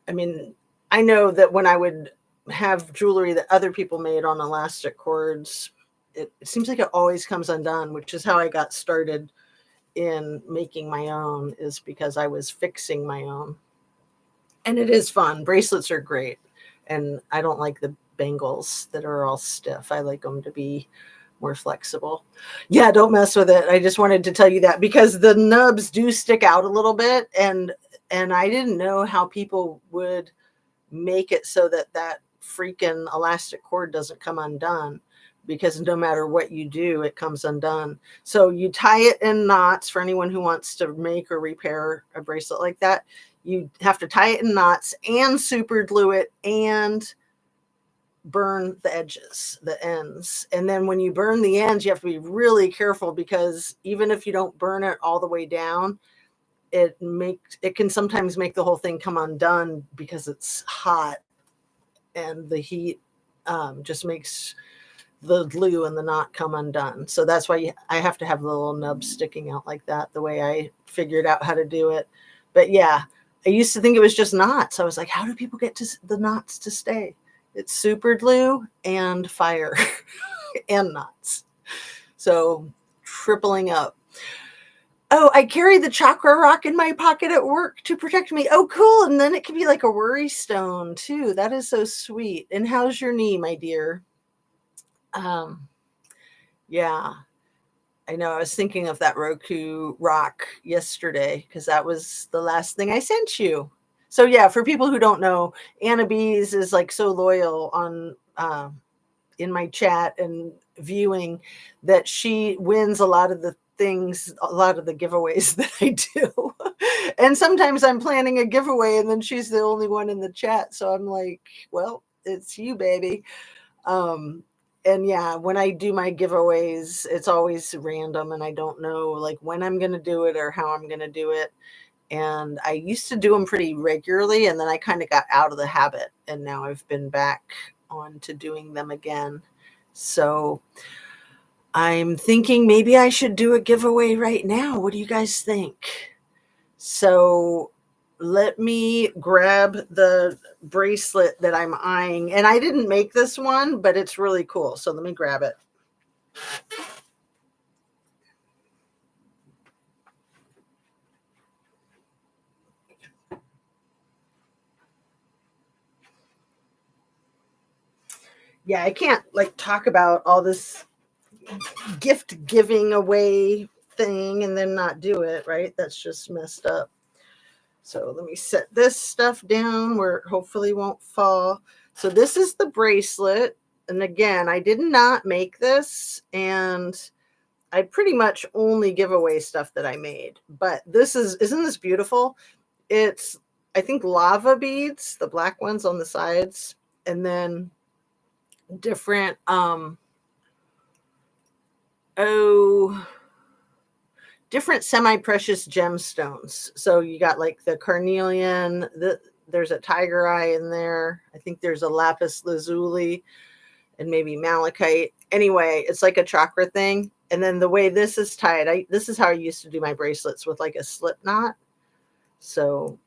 I mean, I know that when I would have jewelry that other people made on elastic cords, it seems like it always comes undone, which is how I got started in making my own, is because I was fixing my own. And it is fun. Bracelets are great. And I don't like the bangles that are all stiff. I like them to be more flexible. Yeah, don't mess with it. I just wanted to tell you that because the nubs do stick out a little bit, and I didn't know how people would make it so that that freaking elastic cord doesn't come undone, because no matter what you do, it comes undone. So you tie it in knots. For anyone who wants to make or repair a bracelet like that, you have to tie it in knots and super glue it and burn the edges, the ends. And then when you burn the ends, you have to be really careful, because even if you don't burn it all the way down, it can sometimes make the whole thing come undone because it's hot, and the heat just makes the glue and the knot come undone. So that's why I have to have the little nubs sticking out like that, the way I figured out how to do it. But yeah, I used to think it was just knots. I was like, how do people get to the knots to stay? It's super glue and fire and knots. So tripling up. Oh, I carry the chakra rock in my pocket at work to protect me. Oh, cool. And then it can be like a worry stone too. That is so sweet. And how's your knee, my dear? Yeah, I know. I was thinking of that Roku rock yesterday because that was the last thing I sent you. So yeah, for people who don't know, Anna Bees is like so loyal on in my chat and viewing that she wins a lot of the things, a lot of the giveaways that I do. And sometimes I'm planning a giveaway and then she's the only one in the chat. So I'm like, well, it's you, baby. And yeah, when I do my giveaways, it's always random and I don't know like when I'm going to do it or how I'm going to do it. And I used to do them pretty regularly, and then I kind of got out of the habit, and now I've been back on to doing them again. So I'm thinking maybe I should do a giveaway right now. What do you guys think? So let me grab the bracelet that I'm eyeing. And I didn't make this one, but it's really cool. So let me grab it. Yeah, I can't like talk about all this gift giving away thing and then not do it, right? That's just messed up. So let me set this stuff down where it hopefully won't fall. So this is the bracelet. And again, I did not make this, and I pretty much only give away stuff that I made. But isn't this beautiful? It's, I think, lava beads, the black ones on the sides, and then different, different semi-precious gemstones. So you got like the carnelian, there's a tiger eye in there. I think there's a lapis lazuli and maybe malachite. Anyway, it's like a chakra thing. And then the way this is tied, this is how I used to do my bracelets, with like a slip knot. So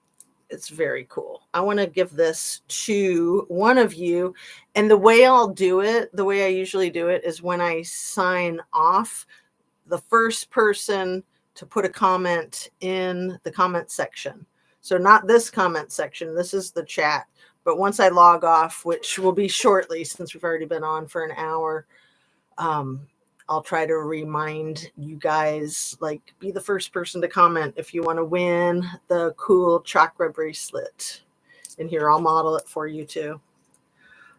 it's very cool. I want to give this to one of you. And the way I'll do it, the way I usually do it, is when I sign off, the first person to put a comment in the comment section. So not this comment section, this is the chat. But once I log off, which will be shortly since we've already been on for an hour, I'll try to remind you guys, like, be the first person to comment if you want to win the cool Chakra bracelet. And here, I'll model it for you too.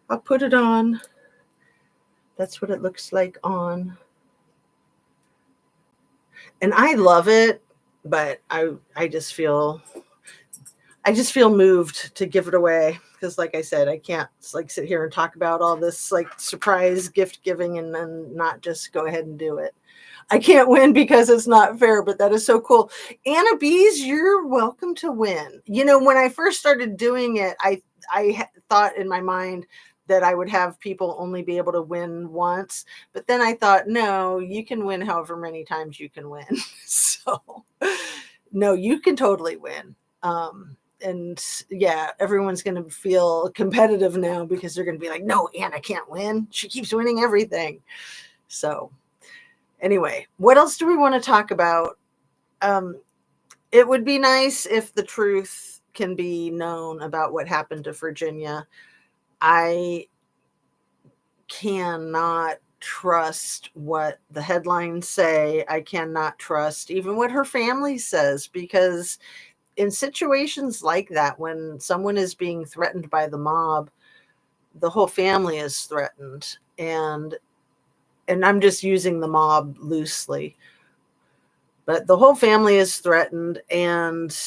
I'll put it on. That's what it looks like on. And I love it, but I just feel moved to give it away because, like I said, I can't like sit here and talk about all this like surprise gift giving and then not just go ahead and do it. I can't win because it's not fair, but that is so cool. Anna Bees, you're welcome to win. You know, when I first started doing it, I thought in my mind that I would have people only be able to win once, but then I thought, no, you can win however many times you can win. So no, you can totally win. And yeah, everyone's going to feel competitive now because they're going to be like, no, Anna can't win. She keeps winning everything. So anyway, what else do we want to talk about? It would be nice if the truth can be known about what happened to Virginia. I cannot trust what the headlines say. I cannot trust even what her family says, because in situations like that, when someone is being threatened by the mob, the whole family is threatened. And I'm just using the mob loosely, but the whole family is threatened, and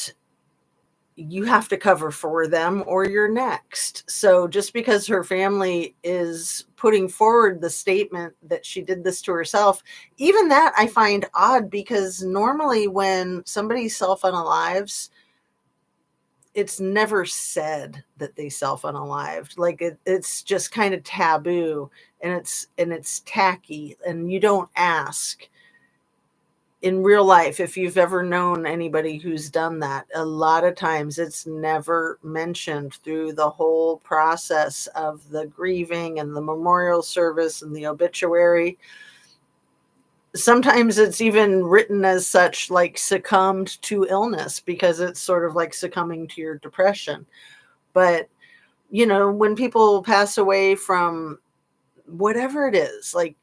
you have to cover for them or you're next. So just because her family is putting forward the statement that she did this to herself, even that I find odd, because normally when somebody self-unalives, it's never said that they self-unalived. Like it's just kind of taboo, and it's tacky, and you don't ask. In real life, if you've ever known anybody who's done that, a lot of times it's never mentioned through the whole process of the grieving and the memorial service and the obituary. Sometimes it's even written as such, like succumbed to illness, because it's sort of like succumbing to your depression. But, you know, when people pass away from whatever it is, like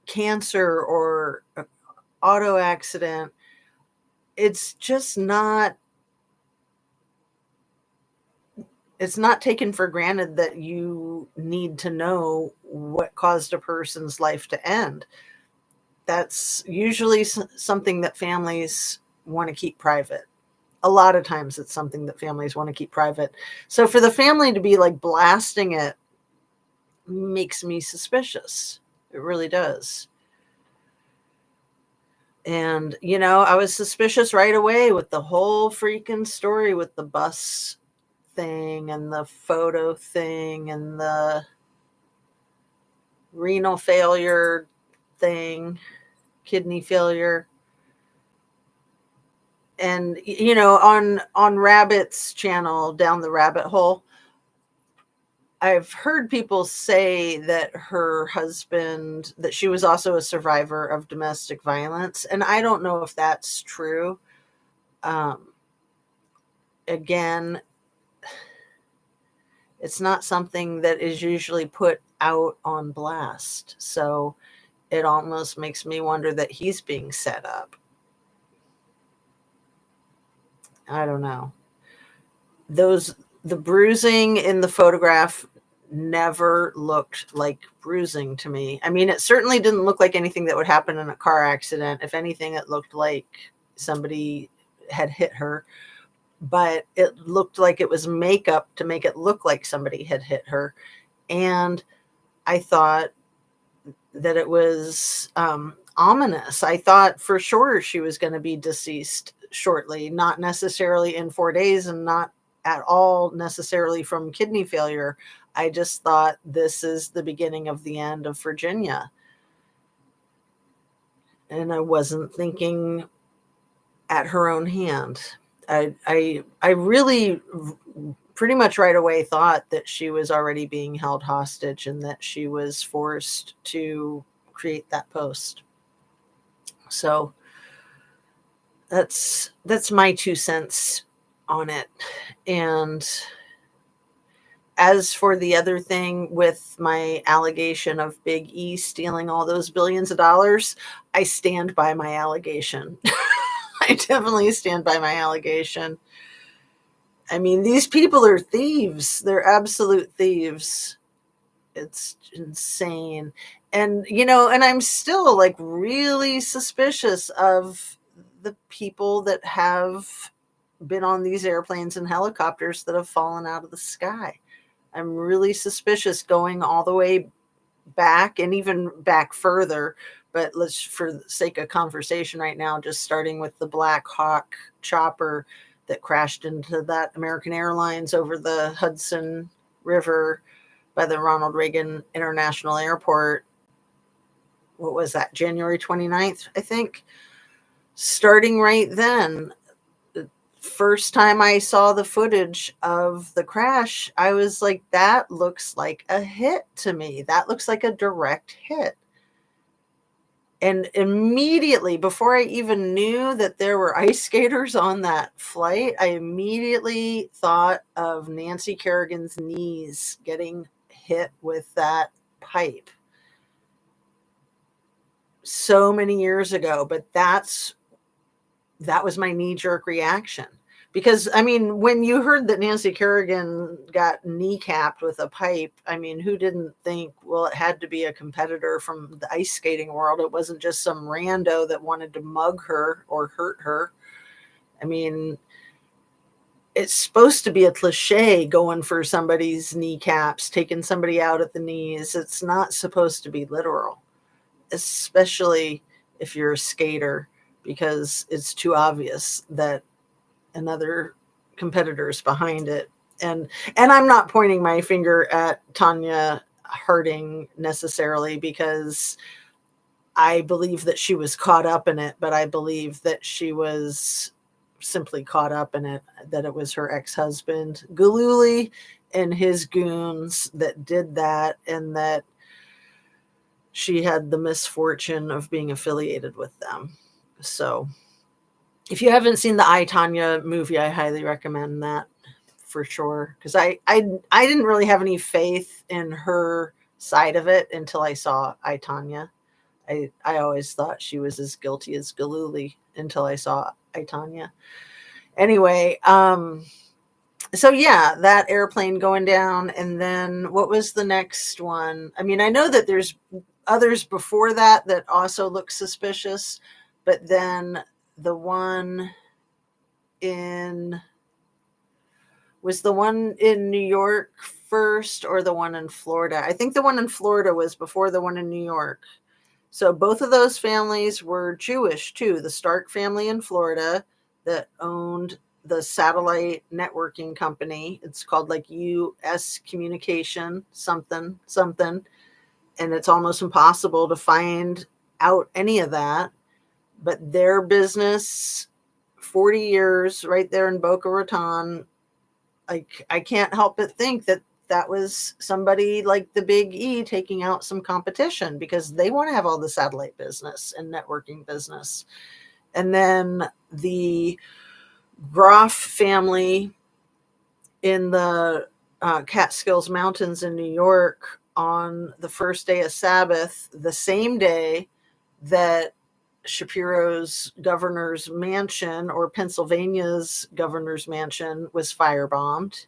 cancer or auto accident, it's just not, it's not taken for granted that you need to know what caused a person's life to end. That's usually something that families want to keep private. A lot of times it's something that families want to keep private. So for the family to be like blasting it makes me suspicious. It really does. And, you know, I was suspicious right away with the whole freaking story with the bus thing and the photo thing and the renal failure thing, kidney failure. And, you know, on Rabbit's channel, Down the Rabbit Hole, I've heard people say that her husband, that she was also a survivor of domestic violence. And I don't know if that's true. Again, it's not something that is usually put out on blast. So it almost makes me wonder that he's being set up. I don't know. The bruising in the photograph never looked like bruising to me. I mean, it certainly didn't look like anything that would happen in a car accident. If anything, it looked like somebody had hit her, but it looked like it was makeup to make it look like somebody had hit her. And I thought that it was ominous. I thought for sure she was going to be deceased shortly, not necessarily in 4 days and not at all necessarily from kidney failure. I just thought this is the beginning of the end of Virginia. And I wasn't thinking at her own hand. I really pretty much right away thought that she was already being held hostage and that she was forced to create that post. So that's my 2 cents on it. And as for the other thing with my allegation of Big E stealing all those billions of dollars, I stand by my allegation. I definitely stand by my allegation. I mean, these people are thieves. They're absolute thieves. It's insane. And, and I'm still like really suspicious of the people that have been on these airplanes and helicopters that have fallen out of the sky. I'm really suspicious going all the way back and even back further. But let's, for the sake of conversation right now, just starting with the Black Hawk chopper that crashed into that American Airlines over the Hudson River by the Ronald Reagan International Airport. What was that? January 29th, I think. Starting right then, the first time I saw the footage of the crash, I was like, that looks like a hit to me. That looks like a direct hit. And immediately, before I even knew that there were ice skaters on that flight, I immediately thought of Nancy Kerrigan's knees getting hit with that pipe so many years ago. But that was my knee-jerk reaction. Because, I mean, when you heard that Nancy Kerrigan got kneecapped with a pipe, I mean, who didn't think, well, it had to be a competitor from the ice skating world. It wasn't just some rando that wanted to mug her or hurt her. I mean, it's supposed to be a cliche going for somebody's kneecaps, taking somebody out at the knees. It's not supposed to be literal, especially if you're a skater, because it's too obvious that another competitors behind it. And I'm not pointing my finger at Tanya Harding necessarily, because I believe that she was caught up in it, but I believe that she was simply caught up in it, that it was her ex-husband Gillooly and his goons that did that, and that she had the misfortune of being affiliated with them. So if you haven't seen the I, Tanya movie, I highly recommend that for sure. Because I didn't really have any faith in her side of it until I saw I, Tanya. I always thought she was as guilty as Gillooly until I saw I, Tanya. Anyway, so yeah, that airplane going down. And then what was the next one? I mean, I know that there's others before that that also look suspicious, but then the one was the one in New York first, or the one in Florida? I think the one in Florida was before the one in New York. So both of those families were Jewish too. The Stark family in Florida that owned the satellite networking company. It's called like US Communication something. And it's almost impossible to find out any of that. But their business, 40 years right there in Boca Raton, like, I can't help but think that that was somebody like the Big E taking out some competition, because they want to have all the satellite business and networking business. And then the Groff family in the Catskills Mountains in New York, on the first day of Sabbath, the same day that Shapiro's governor's mansion, or Pennsylvania's governor's mansion, was firebombed.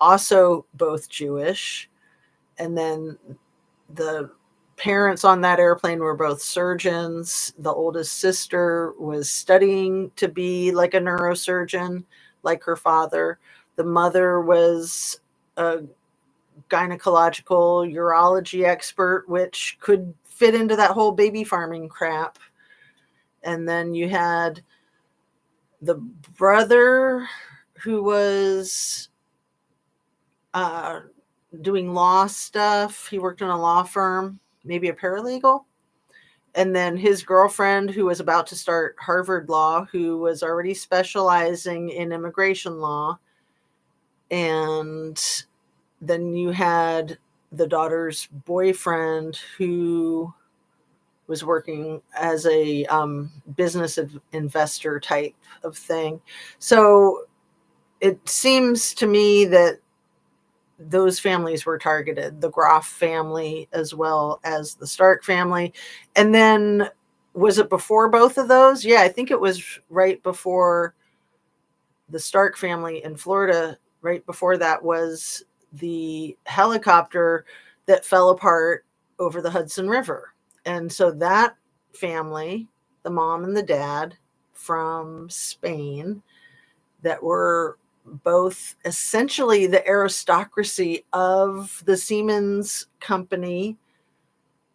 Also both Jewish. And then the parents on that airplane were both surgeons. The oldest sister was studying to be like a neurosurgeon, like her father. The mother was a gynecological urology expert, which could fit into that whole baby farming crap. And then you had the brother who was doing law stuff. He worked in a law firm, maybe a paralegal. And then his girlfriend, who was about to start Harvard Law, who was already specializing in immigration law. And then you had the daughter's boyfriend, who was working as a business investor type of thing. So it seems to me that those families were targeted, the Groff family as well as the Stark family. And then was it before both of those? Yeah, I think it was right before the Stark family in Florida. Right before that was the helicopter that fell apart over the Hudson River. And so that family, the mom and the dad from Spain, that were both essentially the aristocracy of the Siemens company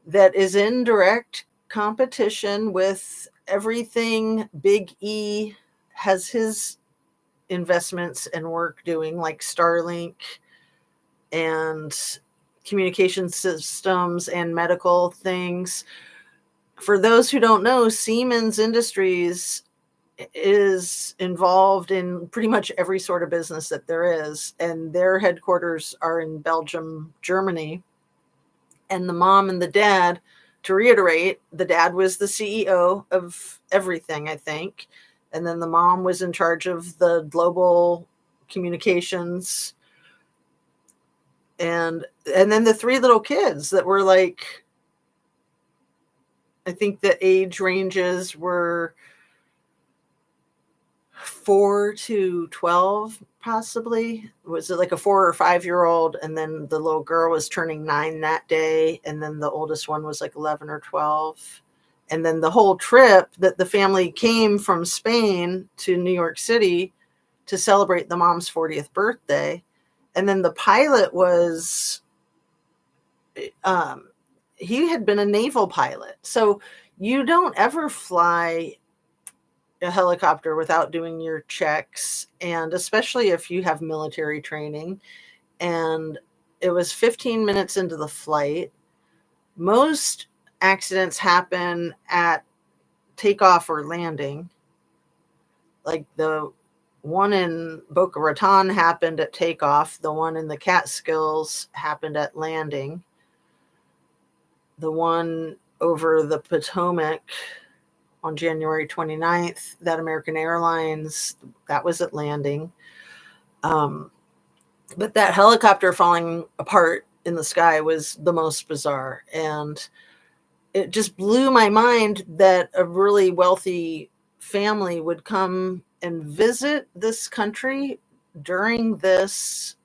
that is in direct competition with everything Big E has his investments and work doing, like Starlink and communication systems and medical things. For those who don't know, Siemens Industries is involved in pretty much every sort of business that there is, and their headquarters are in Belgium, Germany. And the mom and the dad, to reiterate, the dad was the CEO of everything, I think, and then the mom was in charge of the global communications, and then the three little kids that were like, I think the age ranges were 4 to 12, possibly. Was it like a 4 or 5-year-old? And then the little girl was turning 9 that day. And then the oldest one was like 11 or 12. And then the whole trip that the family came from Spain to New York City to celebrate the mom's 40th birthday. And then the pilot was, he had been a naval pilot. So you don't ever fly a helicopter without doing your checks, and especially if you have military training. And it was 15 minutes into the flight. Most accidents happen at takeoff or landing. Like the one in Boca Raton happened at takeoff. The one in the Catskills happened at landing. The one over the Potomac on January 29th, that American Airlines, that was at landing. But that helicopter falling apart in the sky was the most bizarre. And it just blew my mind that a really wealthy family would come and visit this country during this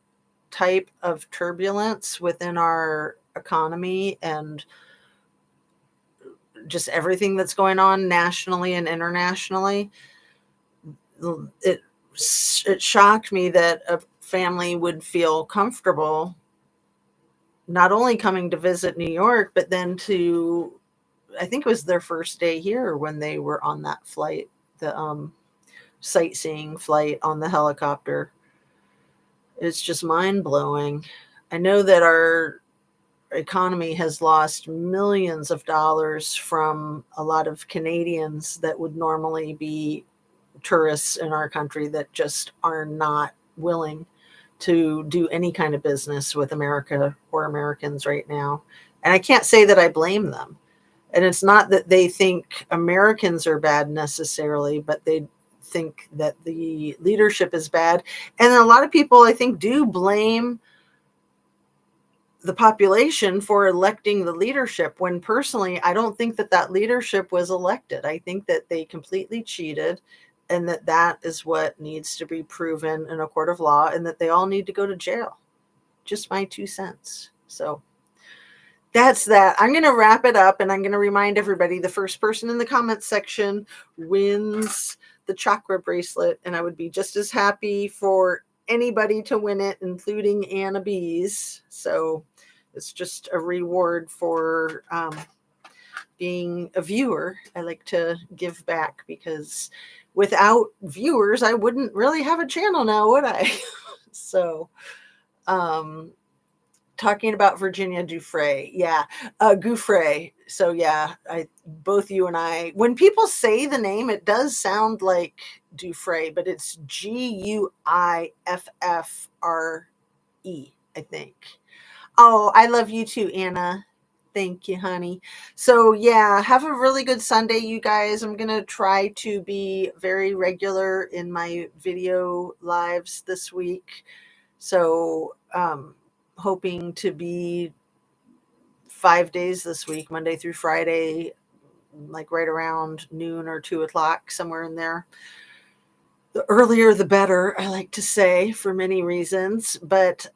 type of turbulence within our economy and just everything that's going on nationally and internationally. It shocked me that a family would feel comfortable not only coming to visit New York, but then to, I think it was their first day here when they were on that flight, the sightseeing flight on the helicopter. It's just mind blowing. I know that our economy has lost millions of dollars from a lot of Canadians that would normally be tourists in our country that just are not willing to do any kind of business with America or Americans right now. And I can't say that I blame them. And it's not that they think Americans are bad necessarily, but they think that the leadership is bad. And a lot of people, I think, do blame the population for electing the leadership, when personally, I don't think that that leadership was elected. I think that they completely cheated, and that that is what needs to be proven in a court of law, and that they all need to go to jail. Just my 2 cents. So that's that. I'm going to wrap it up, and I'm going to remind everybody the first person in the comments section wins the Chakra bracelet, and I would be just as happy for anybody to win it, including Anna B's. So it's just a reward for being a viewer. I like to give back, because without viewers, I wouldn't really have a channel now, would I? So, talking about Virginia Giuffre. Yeah. Guiffre. So yeah, both you and I, when people say the name, it does sound like Giuffre, but it's Guiffre, I think. Oh, I love you too, Anna. Thank you, honey. So yeah, have a really good Sunday, you guys. I'm going to try to be very regular in my video lives this week. So hoping to be 5 days this week, Monday through Friday, like right around noon or 2 o'clock, somewhere in there. The earlier, the better, I like to say, for many reasons. But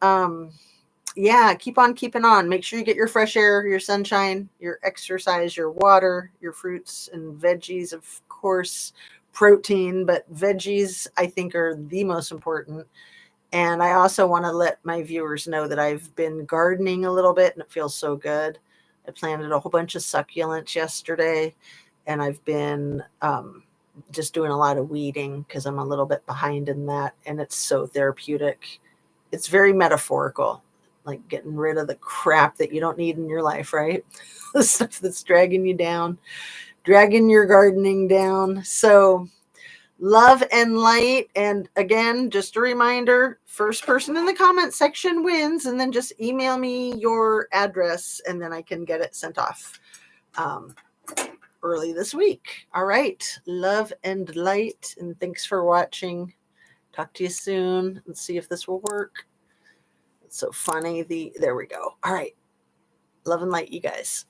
yeah, keep on keeping on. Make sure you get your fresh air, your sunshine, your exercise, your water, your fruits and veggies, of course, protein, but veggies I think are the most important. And I also want to let my viewers know that I've been gardening a little bit and it feels so good. I planted a whole bunch of succulents yesterday, and I've been just doing a lot of weeding because I'm a little bit behind in that. And it's so therapeutic. It's very metaphorical, like getting rid of the crap that you don't need in your life, right? The stuff that's dragging you down, dragging your gardening down. So, love and light. And again, just a reminder, first person in the comment section wins, and then just email me your address and then I can get it sent off early this week. All right. Love and light. And thanks for watching. Talk to you soon. Let's see if this will work. It's so funny. There we go. All right. Love and light, you guys.